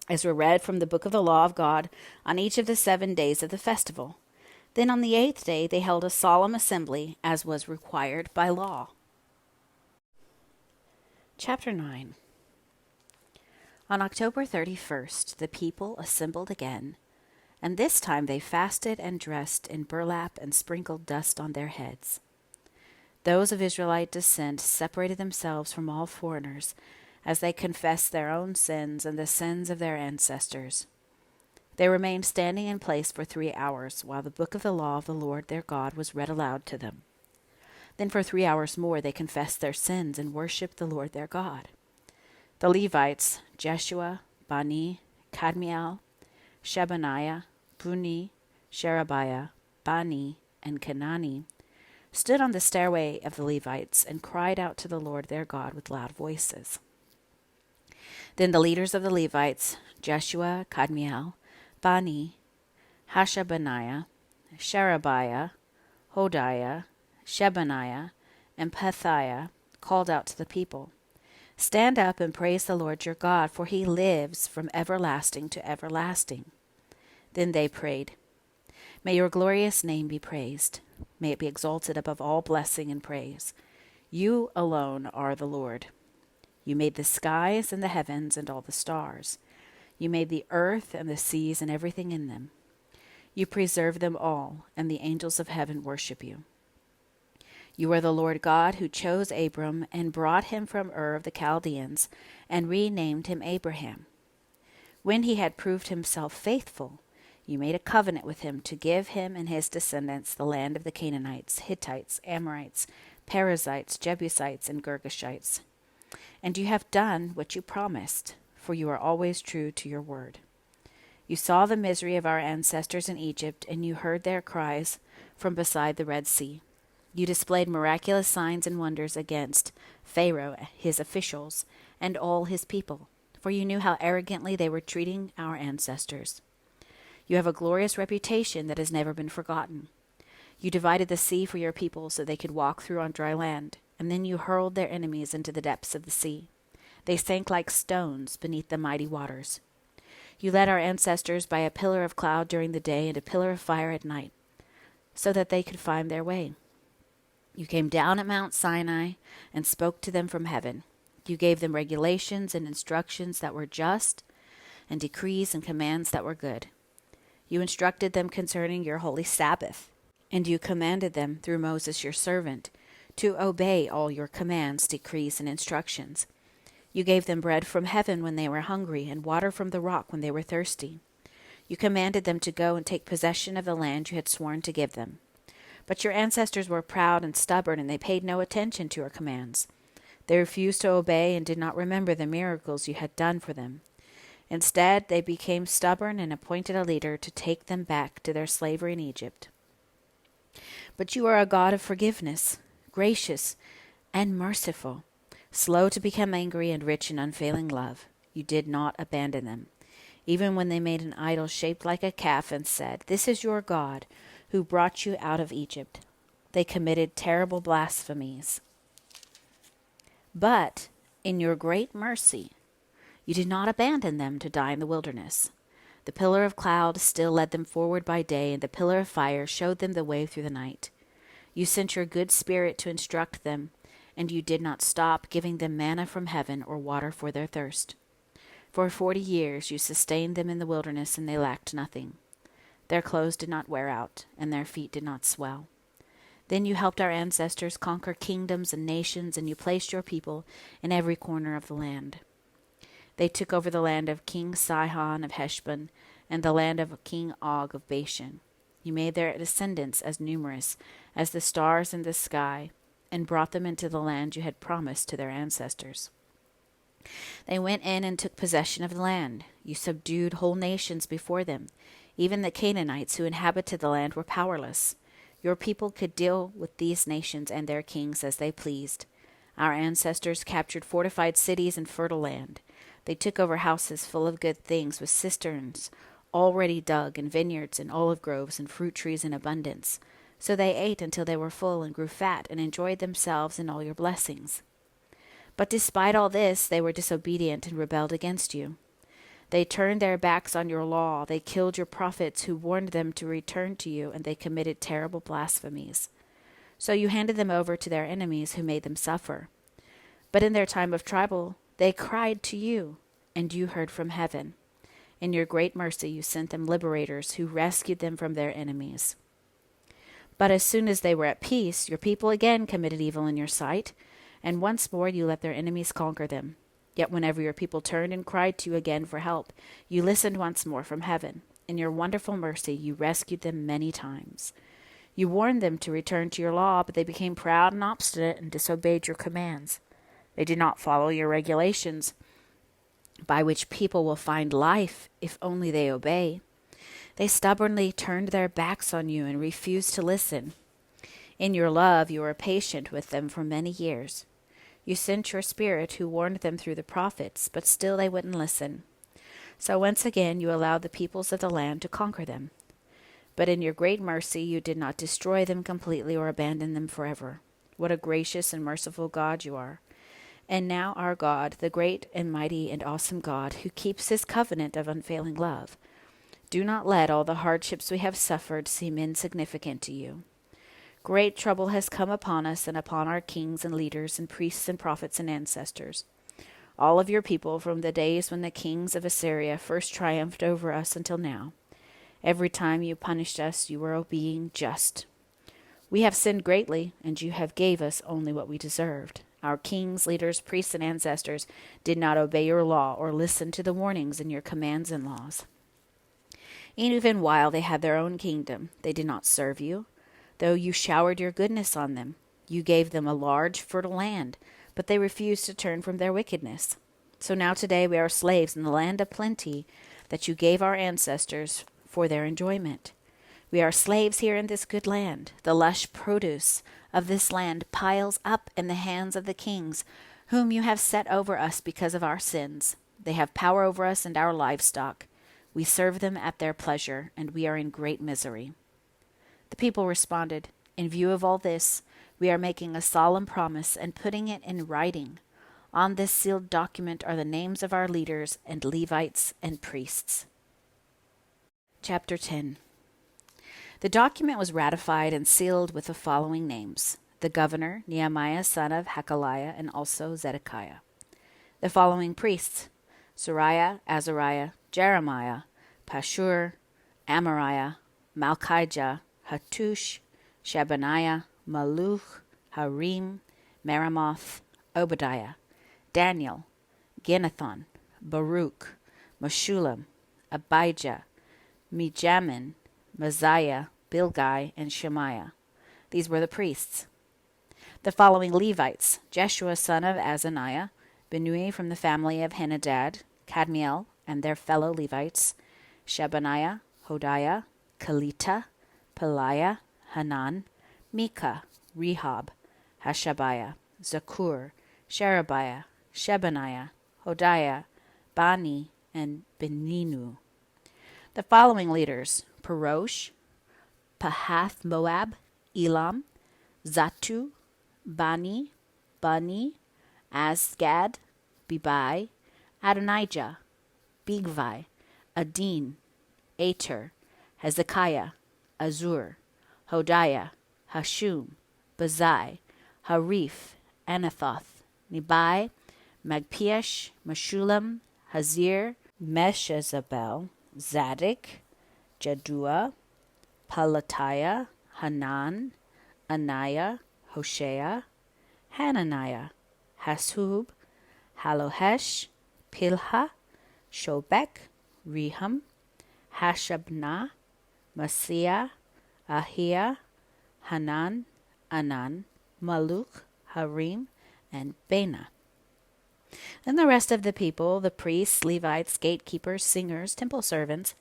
Ezra read from the book of the law of God on each of the 7 days of the festival. Then on the 8th day they held a solemn assembly, as was required by law. Chapter 9. On October 31st, the people assembled again, and this time they fasted and dressed in burlap and sprinkled dust on their heads. Those of Israelite descent separated themselves from all foreigners, as they confessed their own sins and the sins of their ancestors. They remained standing in place for 3 hours, while the book of the law of the Lord their God was read aloud to them. Then for 3 hours more they confessed their sins and worshipped the Lord their God. The Levites, Jeshua, Bani, Kadmiel, Shebaniah, Buni, Sherebiah, Bani, and Kenani, stood on the stairway of the Levites and cried out to the Lord their God with loud voices. Then the leaders of the Levites, Jeshua, Kadmiel, Bani, Hashabaniah, Sherebiah, Hodiah, Shebaniah, and Pethiah, called out to the people, "Stand up and praise the Lord your God, for he lives from everlasting to everlasting." Then they prayed, "May your glorious name be praised. May it be exalted above all blessing and praise. You alone are the Lord. You made the skies and the heavens and all the stars. You made the earth and the seas and everything in them. You preserve them all, and the angels of heaven worship you. You are the Lord God who chose Abram and brought him from Ur of the Chaldeans and renamed him Abraham. When he had proved himself faithful, you made a covenant with him to give him and his descendants the land of the Canaanites, Hittites, Amorites, Perizzites, Jebusites, and Girgashites. And you have done what you promised, for you are always true to your word. You saw the misery of our ancestors in Egypt, and you heard their cries from beside the Red Sea. You displayed miraculous signs and wonders against Pharaoh, his officials, and all his people, for you knew how arrogantly they were treating our ancestors. You have a glorious reputation that has never been forgotten. You divided the sea for your people so they could walk through on dry land, and then you hurled their enemies into the depths of the sea. They sank like stones beneath the mighty waters. You led our ancestors by a pillar of cloud during the day and a pillar of fire at night, so that they could find their way. You came down at Mount Sinai and spoke to them from heaven. You gave them regulations and instructions that were just, and decrees and commands that were good. You instructed them concerning your holy Sabbath, and you commanded them through Moses your servant to obey all your commands, decrees, and instructions. You gave them bread from heaven when they were hungry, and water from the rock when they were thirsty. You commanded them to go and take possession of the land you had sworn to give them. But your ancestors were proud and stubborn, and they paid no attention to your commands. They refused to obey and did not remember the miracles you had done for them. Instead, they became stubborn and appointed a leader to take them back to their slavery in Egypt. But you are a God of forgiveness, gracious and merciful, slow to become angry and rich in unfailing love. You did not abandon them, even when they made an idol shaped like a calf and said, "This is your God, who brought you out of Egypt." They committed terrible blasphemies. But in your great mercy, you did not abandon them to die in the wilderness. The pillar of cloud still led them forward by day, and the pillar of fire showed them the way through the night. You sent your good spirit to instruct them, and you did not stop giving them manna from heaven or water for their thirst. For 40 years you sustained them in the wilderness, and they lacked nothing. Their clothes did not wear out, and their feet did not swell. Then you helped our ancestors conquer kingdoms and nations, and you placed your people in every corner of the land. They took over the land of King Sihon of Heshbon and the land of King Og of Bashan. You made their descendants as numerous as the stars in the sky and brought them into the land you had promised to their ancestors. They went in and took possession of the land. You subdued whole nations before them. Even the Canaanites who inhabited the land were powerless. Your people could deal with these nations and their kings as they pleased. Our ancestors captured fortified cities and fertile land. They took over houses full of good things with cisterns already dug and vineyards and olive groves and fruit trees in abundance. So they ate until they were full and grew fat and enjoyed themselves in all your blessings. But despite all this, they were disobedient and rebelled against you. They turned their backs on your law. They killed your prophets who warned them to return to you, and they committed terrible blasphemies. So you handed them over to their enemies who made them suffer. But in their time of trouble, they cried to you, and you heard from heaven. In your great mercy, you sent them liberators who rescued them from their enemies. But as soon as they were at peace, your people again committed evil in your sight, and once more you let their enemies conquer them. Yet whenever your people turned and cried to you again for help, you listened once more from heaven. In your wonderful mercy, you rescued them many times. You warned them to return to your law, but they became proud and obstinate and disobeyed your commands. They did not follow your regulations, by which people will find life if only they obey. They stubbornly turned their backs on you and refused to listen. In your love, you were patient with them for many years. You sent your Spirit who warned them through the prophets, but still they wouldn't listen. So once again you allowed the peoples of the land to conquer them. But in your great mercy you did not destroy them completely or abandon them forever. What a gracious and merciful God you are. And now our God, the great and mighty and awesome God, who keeps his covenant of unfailing love, do not let all the hardships we have suffered seem insignificant to you. Great trouble has come upon us and upon our kings and leaders and priests and prophets and ancestors, all of your people from the days when the kings of Assyria first triumphed over us until now. Every time you punished us, you were being just. We have sinned greatly, and you have gave us only what we deserved. Our kings, leaders, priests, and ancestors did not obey your law or listen to the warnings in your commands and laws. Even while they had their own kingdom, they did not serve you, though you showered your goodness on them. You gave them a large, fertile land, but they refused to turn from their wickedness. So now today we are slaves in the land of plenty that you gave our ancestors for their enjoyment. We are slaves here in this good land. The lush produce of this land piles up in the hands of the kings, whom you have set over us because of our sins. They have power over us and our livestock. We serve them at their pleasure, and we are in great misery. The people responded, "In view of all this, we are making a solemn promise and putting it in writing. On this sealed document are the names of our leaders and Levites and priests." Chapter 10. The document was ratified and sealed with the following names: the governor, Nehemiah son of Hakaliah, and also Zedekiah. The following priests: Sariah, Azariah, Jeremiah, Pashur, Amariah, Malchijah, Hattush, Shebaniah, Maluch, Harim, Meremoth, Obadiah, Daniel, Ginnethon, Baruch, Meshullam, Abijah, Mijamin, Messiah, Bilgai, and Shemaiah. These were the priests. The following Levites: Jeshua son of Azaniah, Binui from the family of Henadad, Kadmiel and their fellow Levites, Shebaniah, Hodiah, Kelita, Peliah, Hanan, Micah, Rehob, Hashabiah, Zakur, Sherebiah, Shebaniah, Hodiah, Bani, and Beninu. The following leaders: Parosh, Pahath Moab, Elam, Zatu, Bani, Asgad, Bebai, Adonijah, Bigvai, Adin, Ater, Hezekiah, Azur, Hodiah, Hashum, Bazai, Harif, Anathoth, Nebai, Magpiash, Meshulam, Hazir, Meshezabel, Zadok, Jadua, Pelatiah, Hanan, Anaiah, Hoshea, Hananiah, Hashub, Halohesh, Pilha, Shobek, Rehum, Hashabnah, Masiah, Ahia, Hanan, Anan, Maluk, Harim, and Bena. Then the rest of the people, the priests, Levites, gatekeepers, singers, temple servants,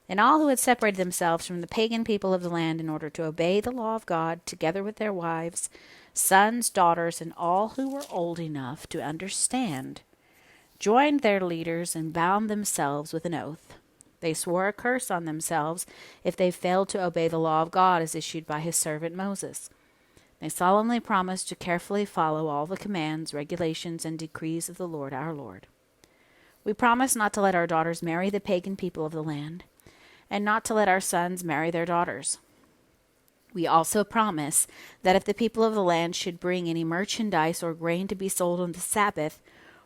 and all who had separated themselves from the pagan people of the land in order to obey the law of God, together with their wives, sons, daughters, and all who were old enough to understand, joined their leaders and bound themselves with an oath. They swore a curse on themselves if they failed to obey the law of God as issued by his servant Moses. They solemnly promised to carefully follow all the commands, regulations, and decrees of the Lord our Lord. We promise not to let our daughters marry the pagan people of the land, and not to let our sons marry their daughters. We also promise that if the people of the land should bring any merchandise or grain to be sold on the Sabbath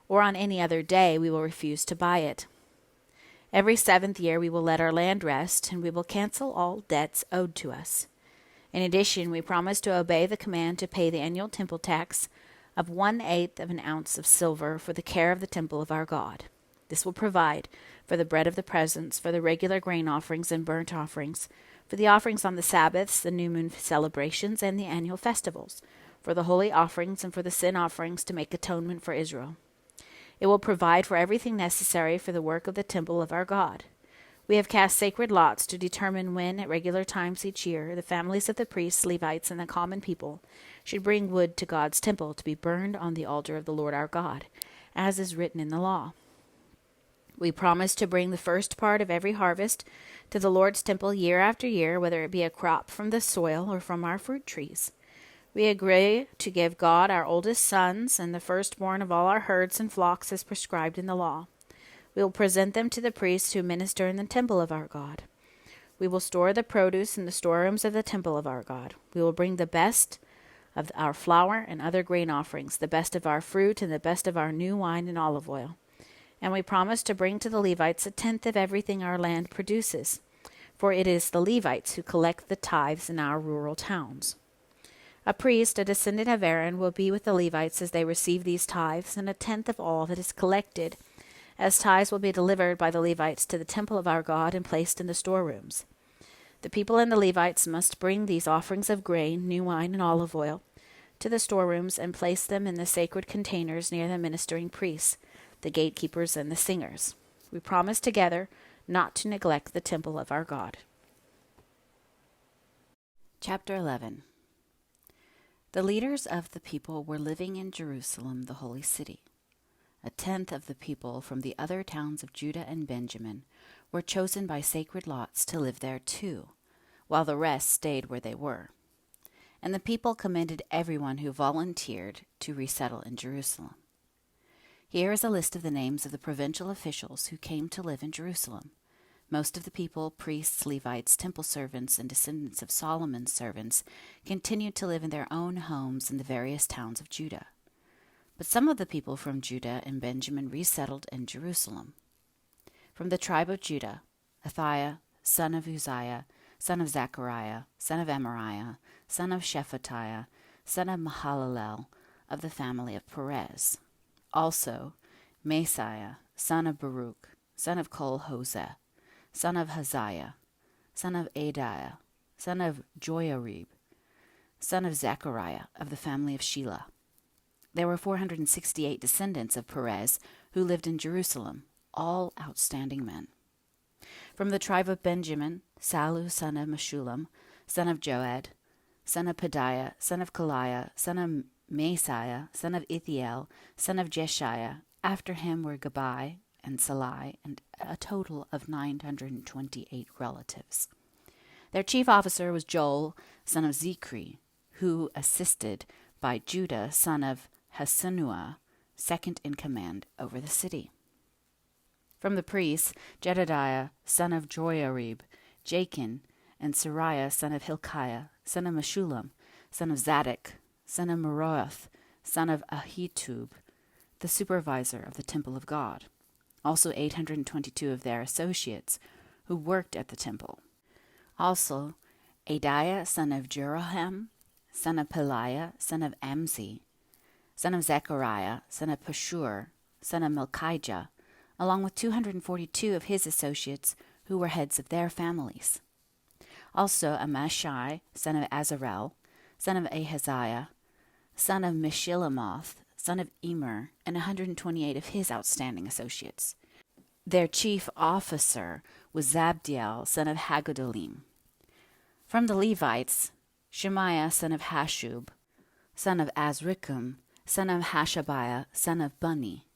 or on any other day, we will refuse to buy it. Every 7th year we will let our land rest, and we will cancel all debts owed to us. In addition, we promise to obey the command to pay the annual temple tax of 1/8 of an ounce of silver for the care of the temple of our God. This will provide for the bread of the presence, for the regular grain offerings and burnt offerings, for the offerings on the Sabbaths, the new moon celebrations, and the annual festivals, for the holy offerings and for the sin offerings to make atonement for Israel. It will provide for everything necessary for the work of the temple of our God. We have cast sacred lots to determine when, at regular times each year, the families of the priests, Levites, and the common people should bring wood to God's temple to be burned on the altar of the Lord our God, as is written in the law. We promise to bring the first part of every harvest to the Lord's temple year after year, whether it be a crop from the soil or from our fruit trees. We agree to give God our oldest sons and the firstborn of all our herds and flocks as prescribed in the law. We will present them to the priests who minister in the temple of our God. We will store the produce in the storerooms of the temple of our God. We will bring the best of our flour and other grain offerings, the best of our fruit and the best of our new wine and olive oil. And we promise to bring to the Levites 1/10 of everything our land produces, for it is the Levites who collect the tithes in our rural towns. A priest, a descendant of Aaron, will be with the Levites as they receive these tithes, and 1/10 of all that is collected as tithes will be delivered by the Levites to the temple of our God and placed in the storerooms. The people and the Levites must bring these offerings of grain, new wine, and olive oil to the storerooms and place them in the sacred containers near the ministering priests, the gatekeepers, and the singers. We promise together not to neglect the temple of our God. Chapter 11. The leaders of the people were living in Jerusalem, the holy city. 1/10 of the people from the other towns of Judah and Benjamin were chosen by sacred lots to live there too, while the rest stayed where they were. And the people commended everyone who volunteered to resettle in Jerusalem. Here is a list of the names of the provincial officials who came to live in Jerusalem. Most of the people, priests, Levites, temple servants, and descendants of Solomon's servants, continued to live in their own homes in the various towns of Judah. But some of the people from Judah and Benjamin resettled in Jerusalem. From the tribe of Judah, Athaiah, son of Uzziah, son of Zechariah, son of Amariah, son of Shephatiah, son of Mahalalel, of the family of Perez. Also, Messiah, son of Baruch, son of Kol-Hoseh, son of Haziah, son of Adiah, son of Joiarib, son of Zechariah, of the family of Shelah. There were 468 descendants of Perez who lived in Jerusalem, all outstanding men. From the tribe of Benjamin, Sallu, son of Meshullam, son of Joed, son of Pedaiah, son of Kaliah, son of Masiah, son of Ithiel, son of Jeshiah. After him were Gabai and Salai, and a total of 928 relatives. Their chief officer was Joel, son of Zichri, who assisted by Judah, son of Hasenuah, second in command over the city. From the priests, Jedediah, son of Joiarib, Jachin, and Sariah, son of Hilkiah, son of Meshullam, son of Zadok, son of Meroth, son of Ahitub, the supervisor of the temple of God. Also 822 of their associates who worked at the temple. Also Adiah, son of Jeroham, son of Peliah, son of Amzi, son of Zechariah, son of Pashur, son of Melchijah, along with 242 of his associates who were heads of their families. Also Amashai, son of Azarel, son of Ahaziah, son of Meshillamoth, son of Emer, and 128 of his outstanding associates. Their chief officer was Zabdiel, son of Haggedolim. From the Levites, Shemaiah, son of Hashub, son of Azrikam, son of Hashabiah, son of Bunni.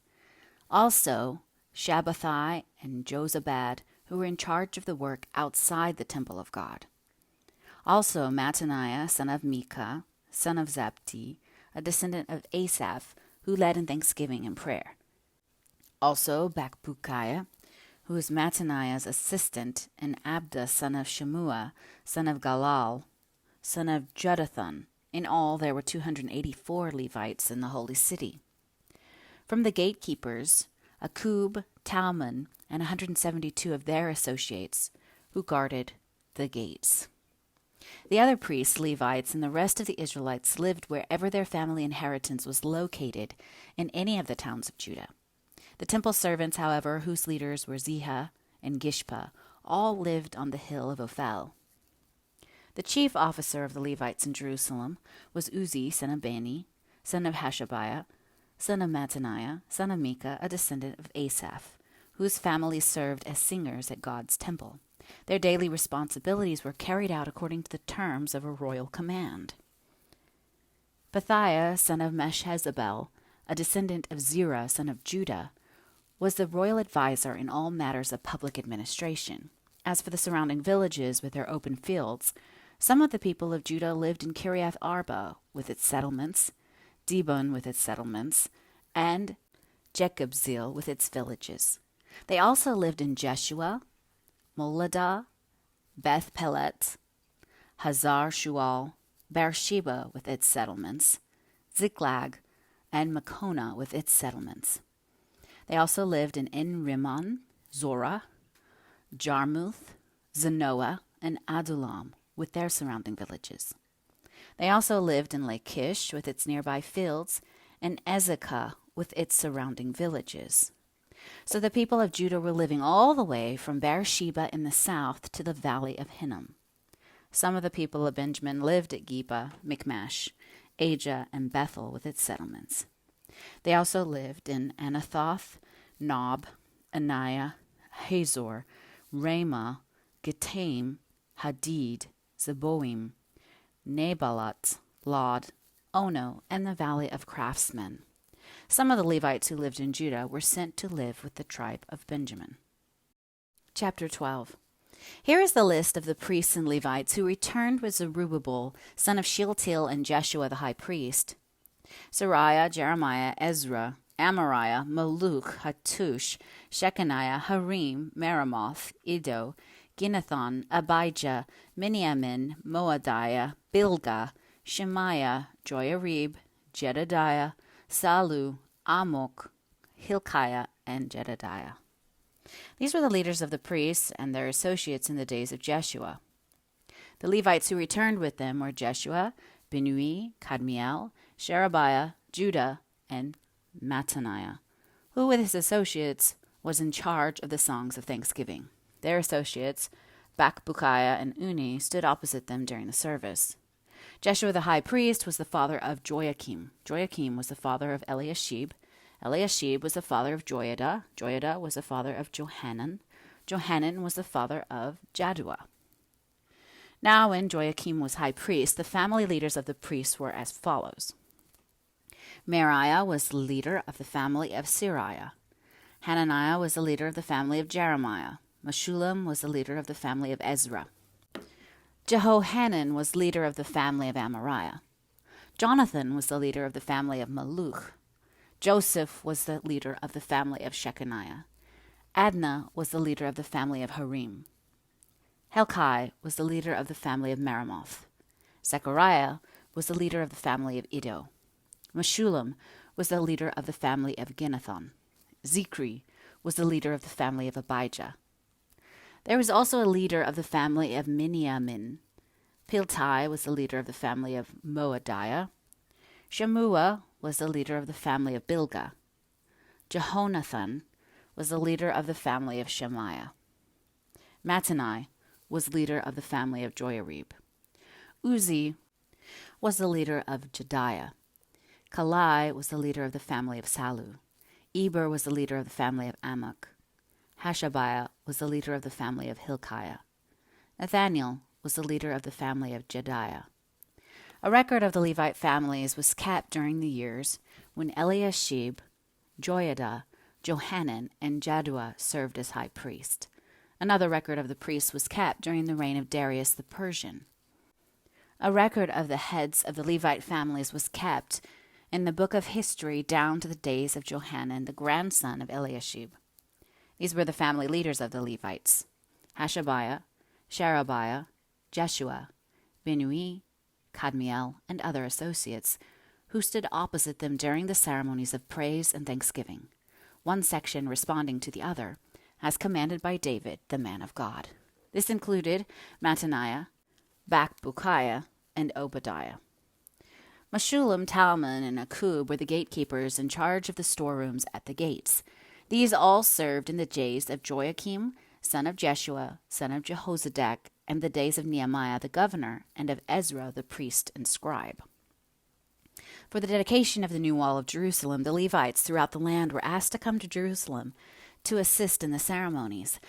Also Shabbathai and Jozabad, who were in charge of the work outside the temple of God. Also Mattaniah, son of Micah, son of Zabdi, a descendant of Asaph, who led in thanksgiving and prayer. Also Bakbukiah, who was Mattaniah's assistant, and Abda, son of Shemua, son of Galal, son of Jeduthun. In all there were 284 Levites in the holy city. From the gatekeepers, Akub, Talmon, and 172 of their associates, who guarded the gates. The other priests, Levites, and the rest of the Israelites lived wherever their family inheritance was located in any of the towns of Judah. The temple servants, however, whose leaders were Ziha and Gishpa, all lived on the hill of Ophel. The chief officer of the Levites in Jerusalem was Uzzi, son of Bani, son of Hashabiah, son of Mattaniah, son of Micah, a descendant of Asaph, whose family served as singers at God's temple. Their daily responsibilities were carried out according to the terms of a royal command. Pethiah, son of Meshezabel, a descendant of Zerah, son of Judah, was the royal advisor in all matters of public administration. As for the surrounding villages with their open fields, some of the people of Judah lived in Kiriath Arba with its settlements, Dibon with its settlements, and Jekabzeel with its villages. They also lived in Jeshua, Moladah, Beth Pelet, Hazar Shual, Beersheba with its settlements, Ziklag, and Makona with its settlements. They also lived in En-Rimmon, Zorah, Jarmuth, Zanoah, and Adullam with their surrounding villages. They also lived in Lachish with its nearby fields, and Ezekah with its surrounding villages. So the people of Judah were living all the way from Beersheba in the south to the valley of Hinnom. Some of the people of Benjamin lived at Geba, Michmash, Aja, and Bethel with its settlements. They also lived in Anathoth, Nob, Aniah, Hazor, Ramah, Gitaim, Hadid, Zeboim, Nebalat, Lod, Ono, and the valley of craftsmen. Some of the Levites who lived in Judah were sent to live with the tribe of Benjamin. Chapter 12. Here is the list of the priests and Levites who returned with Zerubbabel, son of Shealtiel, and Jeshua the high priest: Sariah, Jeremiah, Ezra, Amariah, Maluk, Hattush, Shechaniah, Harim, Meremoth, Iddo, Ginnethon, Abijah, Miniamin, Moadiah, Bilgah, Shemaiah, Joiarib, Jedediah, Sallu, Amok, Hilkiah, and Jedediah. These were the leaders of the priests and their associates in the days of Jeshua. The Levites who returned with them were Jeshua, Binnui, Kadmiel, Sherebiah, Judah, and Mattaniah, who with his associates was in charge of the songs of thanksgiving. Their associates, Bakbukiah and Uni stood opposite them during the service. Jeshua the high priest was the father of Joachim. Joachim was the father of Eliashib. Eliashib was the father of Joiada. Joiada was the father of Johanan. Johanan was the father of Jaddua. Now when Joachim was high priest, the family leaders of the priests were as follows. Meriah was the leader of the family of Siriah. Hananiah was the leader of the family of Jeremiah. Meshullam was the leader of the family of Ezra. Jehohanan was leader of the family of Amariah. Jonathan was the leader of the family of Maluch. Joseph was the leader of the family of Shechaniah. Adnah was the leader of the family of Harim. Helkai was the leader of the family of Meremoth. Zechariah was the leader of the family of Iddo. Meshullam was the leader of the family of Ginnethon. Zichri was the leader of the family of Abijah. There was also a leader of the family of Miniamin. Piltai was the leader of the family of Moadiah. Shammua was the leader of the family of Bilgah. Jehonathan was the leader of the family of Shemaiah. Mattanai was leader of the family of Joiarib. Uzi was the leader of Jediah. Kalai was the leader of the family of Salu. Eber was the leader of the family of Amok. Hashabiah was the leader of the family of Hilkiah. Nathaniel was the leader of the family of Jediah. A record of the Levite families was kept during the years when Eliashib, Joiada, Johanan, and Jaddua served as high priest. Another record of the priests was kept during the reign of Darius the Persian. A record of the heads of the Levite families was kept in the book of history down to the days of Johanan, the grandson of Eliashib. These were the family leaders of the Levites: Hashabiah, Sherebiah, Jeshua, Binnui, Kadmiel, and other associates, who stood opposite them during the ceremonies of praise and thanksgiving, one section responding to the other, as commanded by David, the man of God. This included Mattaniah, Bakbukiah, and Obadiah. Meshullam, Talmon, and Akub were the gatekeepers in charge of the storerooms at the gates. These all served in the days of Joachim, son of Jeshua, son of Jehozadak, and the days of Nehemiah the governor, and of Ezra the priest and scribe. For the dedication of the new wall of Jerusalem, the Levites throughout the land were asked to come to Jerusalem to assist in the ceremonies.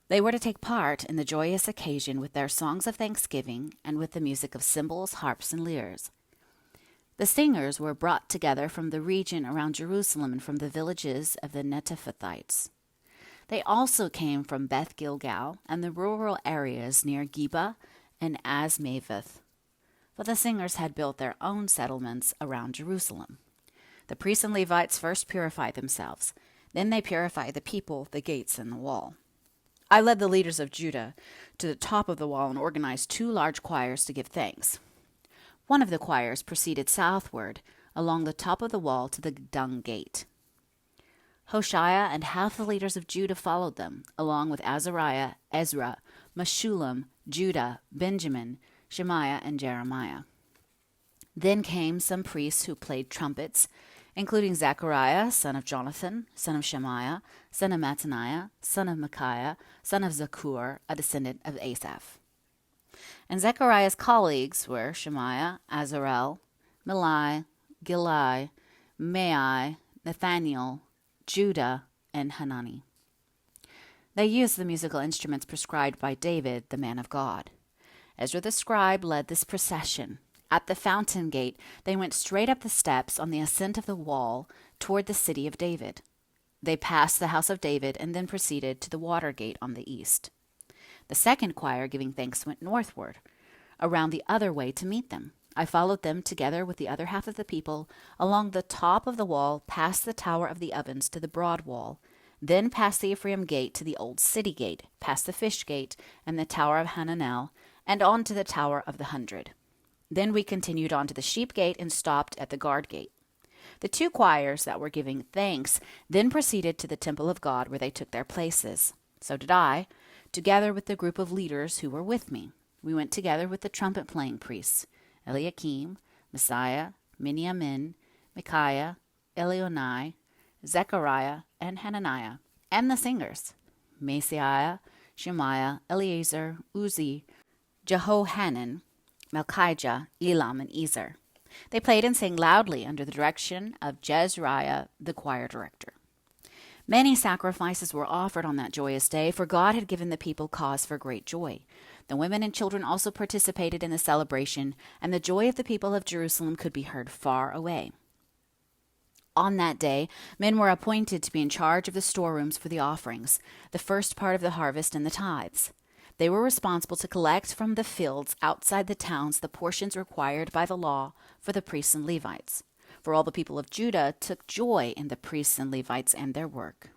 They were to take part in the joyous occasion with their songs of thanksgiving and with the music of cymbals, harps, and lyres. The singers were brought together from the region around Jerusalem and from the villages of the Netophathites. They also came from Beth Gilgal and the rural areas near Geba and Asmaveth, for the singers had built their own settlements around Jerusalem. The priests and Levites first purified themselves. Then they purified the people, the gates, and the wall. I led the leaders of Judah to the top of the wall and organized 2 large choirs to give thanks. One of the choirs proceeded southward along the top of the wall to the Dung Gate. Hoshea and half the leaders of Judah followed them, along with Azariah, Ezra, Meshullam, Judah, Benjamin, Shemaiah, and Jeremiah. Then came some priests who played trumpets, including Zechariah, son of Jonathan, son of Shemaiah, son of Mattaniah, son of Micaiah, son of Zakur, a descendant of Asaph. And Zechariah's colleagues were Shemaiah, Azarel, Milai, Gilai, Mai, Nathaniel, Judah, and Hanani. They used the musical instruments prescribed by David, the man of God. Ezra the scribe led this procession. At the fountain gate, they went straight up the steps on the ascent of the wall toward the city of David. They passed the house of David and then proceeded to the water gate on the east. The second choir, giving thanks, went northward, around the other way to meet them. I followed them together with the other half of the people along the top of the wall, past the tower of the ovens to the broad wall, then past the Ephraim gate to the old city gate, past the fish gate and the tower of Hananel, and on to the tower of the 100. Then we continued on to the sheep gate and stopped at the guard gate. The 2 choirs that were giving thanks then proceeded to the temple of God, where they took their places. So did I, together with the group of leaders who were with me. We went together with the trumpet-playing priests, Eliakim, Messiah, Miniamin, Micaiah, Elionai, Zechariah, and Hananiah, and the singers, Maaseiah, Shemaiah, Eleazar, Uzi, Jehohanan, Malchijah, Elam, and Ezer. They played and sang loudly under the direction of Jezreiah, the choir director. Many sacrifices were offered on that joyous day, for God had given the people cause for great joy. The women and children also participated in the celebration, and the joy of the people of Jerusalem could be heard far away. On that day, men were appointed to be in charge of the storerooms for the offerings, the first part of the harvest and the tithes. They were responsible to collect from the fields outside the towns the portions required by the law for the priests and Levites. For all the people of Judah took joy in the priests and Levites and their work.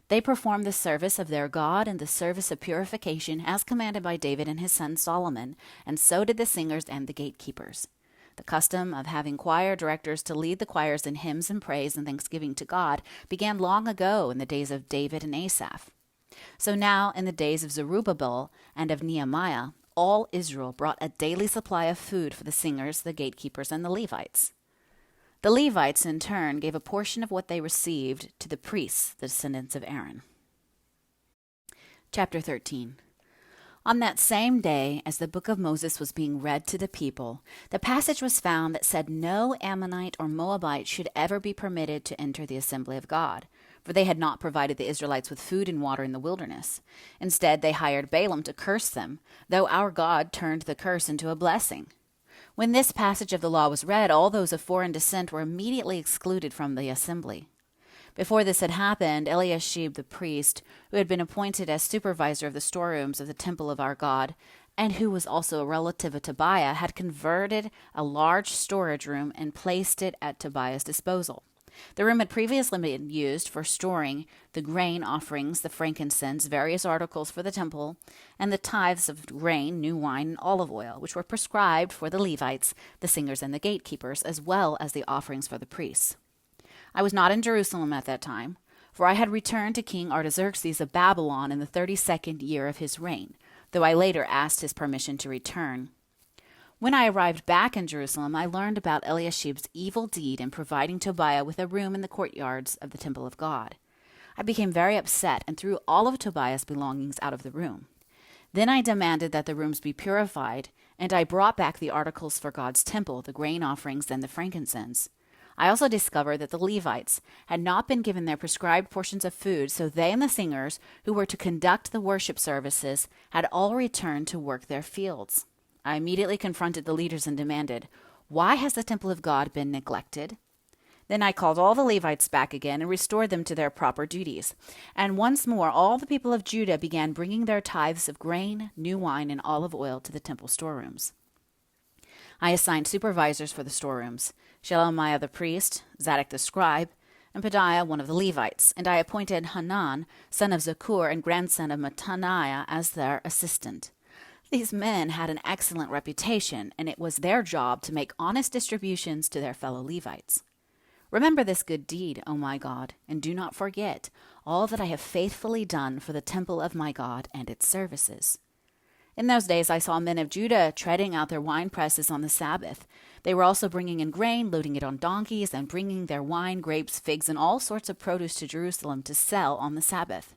They performed the service of their God and the service of purification as commanded by David and his son Solomon, and so did the singers and the gatekeepers. The custom of having choir directors to lead the choirs in hymns and praise and thanksgiving to God began long ago in the days of David and Asaph. So now, in the days of Zerubbabel and of Nehemiah, all Israel brought a daily supply of food for the singers, the gatekeepers, and the Levites. The Levites, in turn, gave a portion of what they received to the priests, the descendants of Aaron. Chapter 13. On that same day, as the book of Moses was being read to the people, the passage was found that said no Ammonite or Moabite should ever be permitted to enter the assembly of God, for they had not provided the Israelites with food and water in the wilderness. Instead, they hired Balaam to curse them, though our God turned the curse into a blessing. When this passage of the law was read, all those of foreign descent were immediately excluded from the assembly. Before this had happened, Eliashib the priest, who had been appointed as supervisor of the storerooms of the temple of our God, and who was also a relative of Tobiah, had converted a large storage room and placed it at Tobiah's disposal. The room had previously been used for storing the grain offerings, the frankincense, various articles for the temple, and the tithes of grain, new wine, and olive oil, which were prescribed for the Levites, the singers, and the gatekeepers, as well as the offerings for the priests. I was not in Jerusalem at that time, for I had returned to King Artaxerxes of Babylon in the 32nd year of his reign, though I later asked his permission to return. When I arrived back in Jerusalem, I learned about Eliashib's evil deed in providing Tobiah with a room in the courtyards of the temple of God. I became very upset and threw all of Tobiah's belongings out of the room. Then I demanded that the rooms be purified, and I brought back the articles for God's temple, the grain offerings, and the frankincense. I also discovered that the Levites had not been given their prescribed portions of food, so they and the singers, who were to conduct the worship services, had all returned to work their fields. I immediately confronted the leaders and demanded, "Why has the temple of God been neglected?" Then I called all the Levites back again and restored them to their proper duties. And once more all the people of Judah began bringing their tithes of grain, new wine, and olive oil to the temple storerooms. I assigned supervisors for the storerooms, Shelemiah the priest, Zadok the scribe, and Pedaiah one of the Levites, and I appointed Hanan, son of Zakur and grandson of Mattaniah, as their assistant. These men had an excellent reputation, and it was their job to make honest distributions to their fellow Levites. Remember this good deed, O my God, and do not forget all that I have faithfully done for the temple of my God and its services. In those days I saw men of Judah treading out their wine presses on the Sabbath. They were also bringing in grain, loading it on donkeys, and bringing their wine, grapes, figs, and all sorts of produce to Jerusalem to sell on the Sabbath.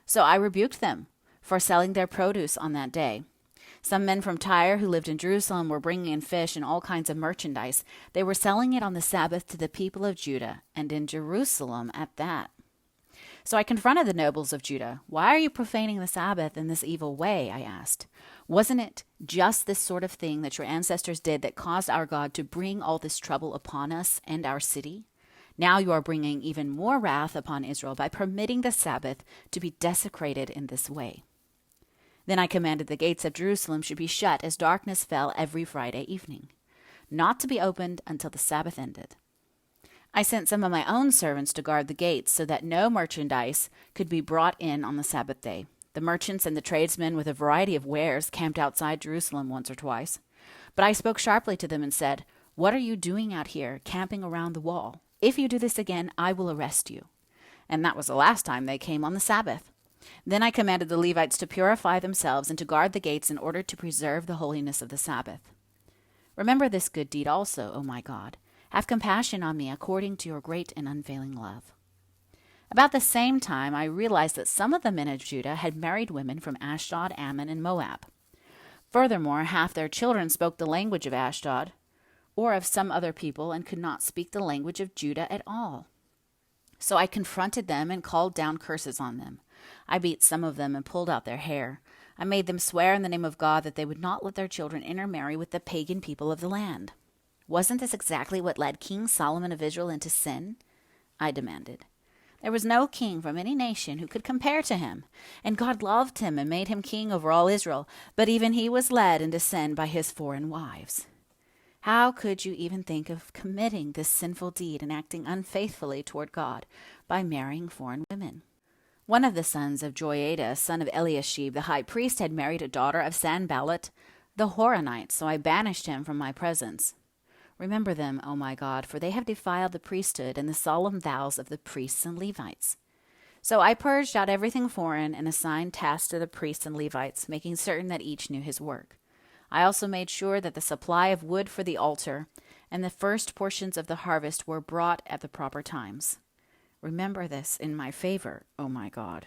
So I rebuked them for selling their produce on that day. Some men from Tyre who lived in Jerusalem were bringing in fish and all kinds of merchandise. They were selling it on the Sabbath to the people of Judah, and in Jerusalem at that. So I confronted the nobles of Judah. "Why are you profaning the Sabbath in this evil way?" I asked. "Wasn't it just this sort of thing that your ancestors did that caused our God to bring all this trouble upon us and our city? Now you are bringing even more wrath upon Israel by permitting the Sabbath to be desecrated in this way." Then I commanded the gates of Jerusalem should be shut as darkness fell every Friday evening, not to be opened until the Sabbath ended. I sent some of my own servants to guard the gates so that no merchandise could be brought in on the Sabbath day. The merchants and the tradesmen with a variety of wares camped outside Jerusalem once or twice. But I spoke sharply to them and said, "What are you doing out here, camping around the wall? If you do this again, I will arrest you." And that was the last time they came on the Sabbath. Then I commanded the Levites to purify themselves and to guard the gates in order to preserve the holiness of the Sabbath. Remember this good deed also, O my God. Have compassion on me according to your great and unfailing love. About the same time, I realized that some of the men of Judah had married women from Ashdod, Ammon, and Moab. Furthermore, half their children spoke the language of Ashdod or of some other people and could not speak the language of Judah at all. So I confronted them and called down curses on them. I beat some of them and pulled out their hair. I made them swear in the name of God that they would not let their children intermarry with the pagan people of the land. Wasn't this exactly what led King Solomon of Israel into sin? I demanded. There was no king from any nation who could compare to him, and God loved him and made him king over all Israel, but even he was led into sin by his foreign wives. How could you even think of committing this sinful deed and acting unfaithfully toward God by marrying foreign women? One of the sons of Joiada, son of Eliashib, the high priest, had married a daughter of Sanballat the Horonite, so I banished him from my presence. Remember them, O my God, for they have defiled the priesthood and the solemn vows of the priests and Levites. So I purged out everything foreign and assigned tasks to the priests and Levites, making certain that each knew his work. I also made sure that the supply of wood for the altar and the first portions of the harvest were brought at the proper times. Remember this in my favor, O my God.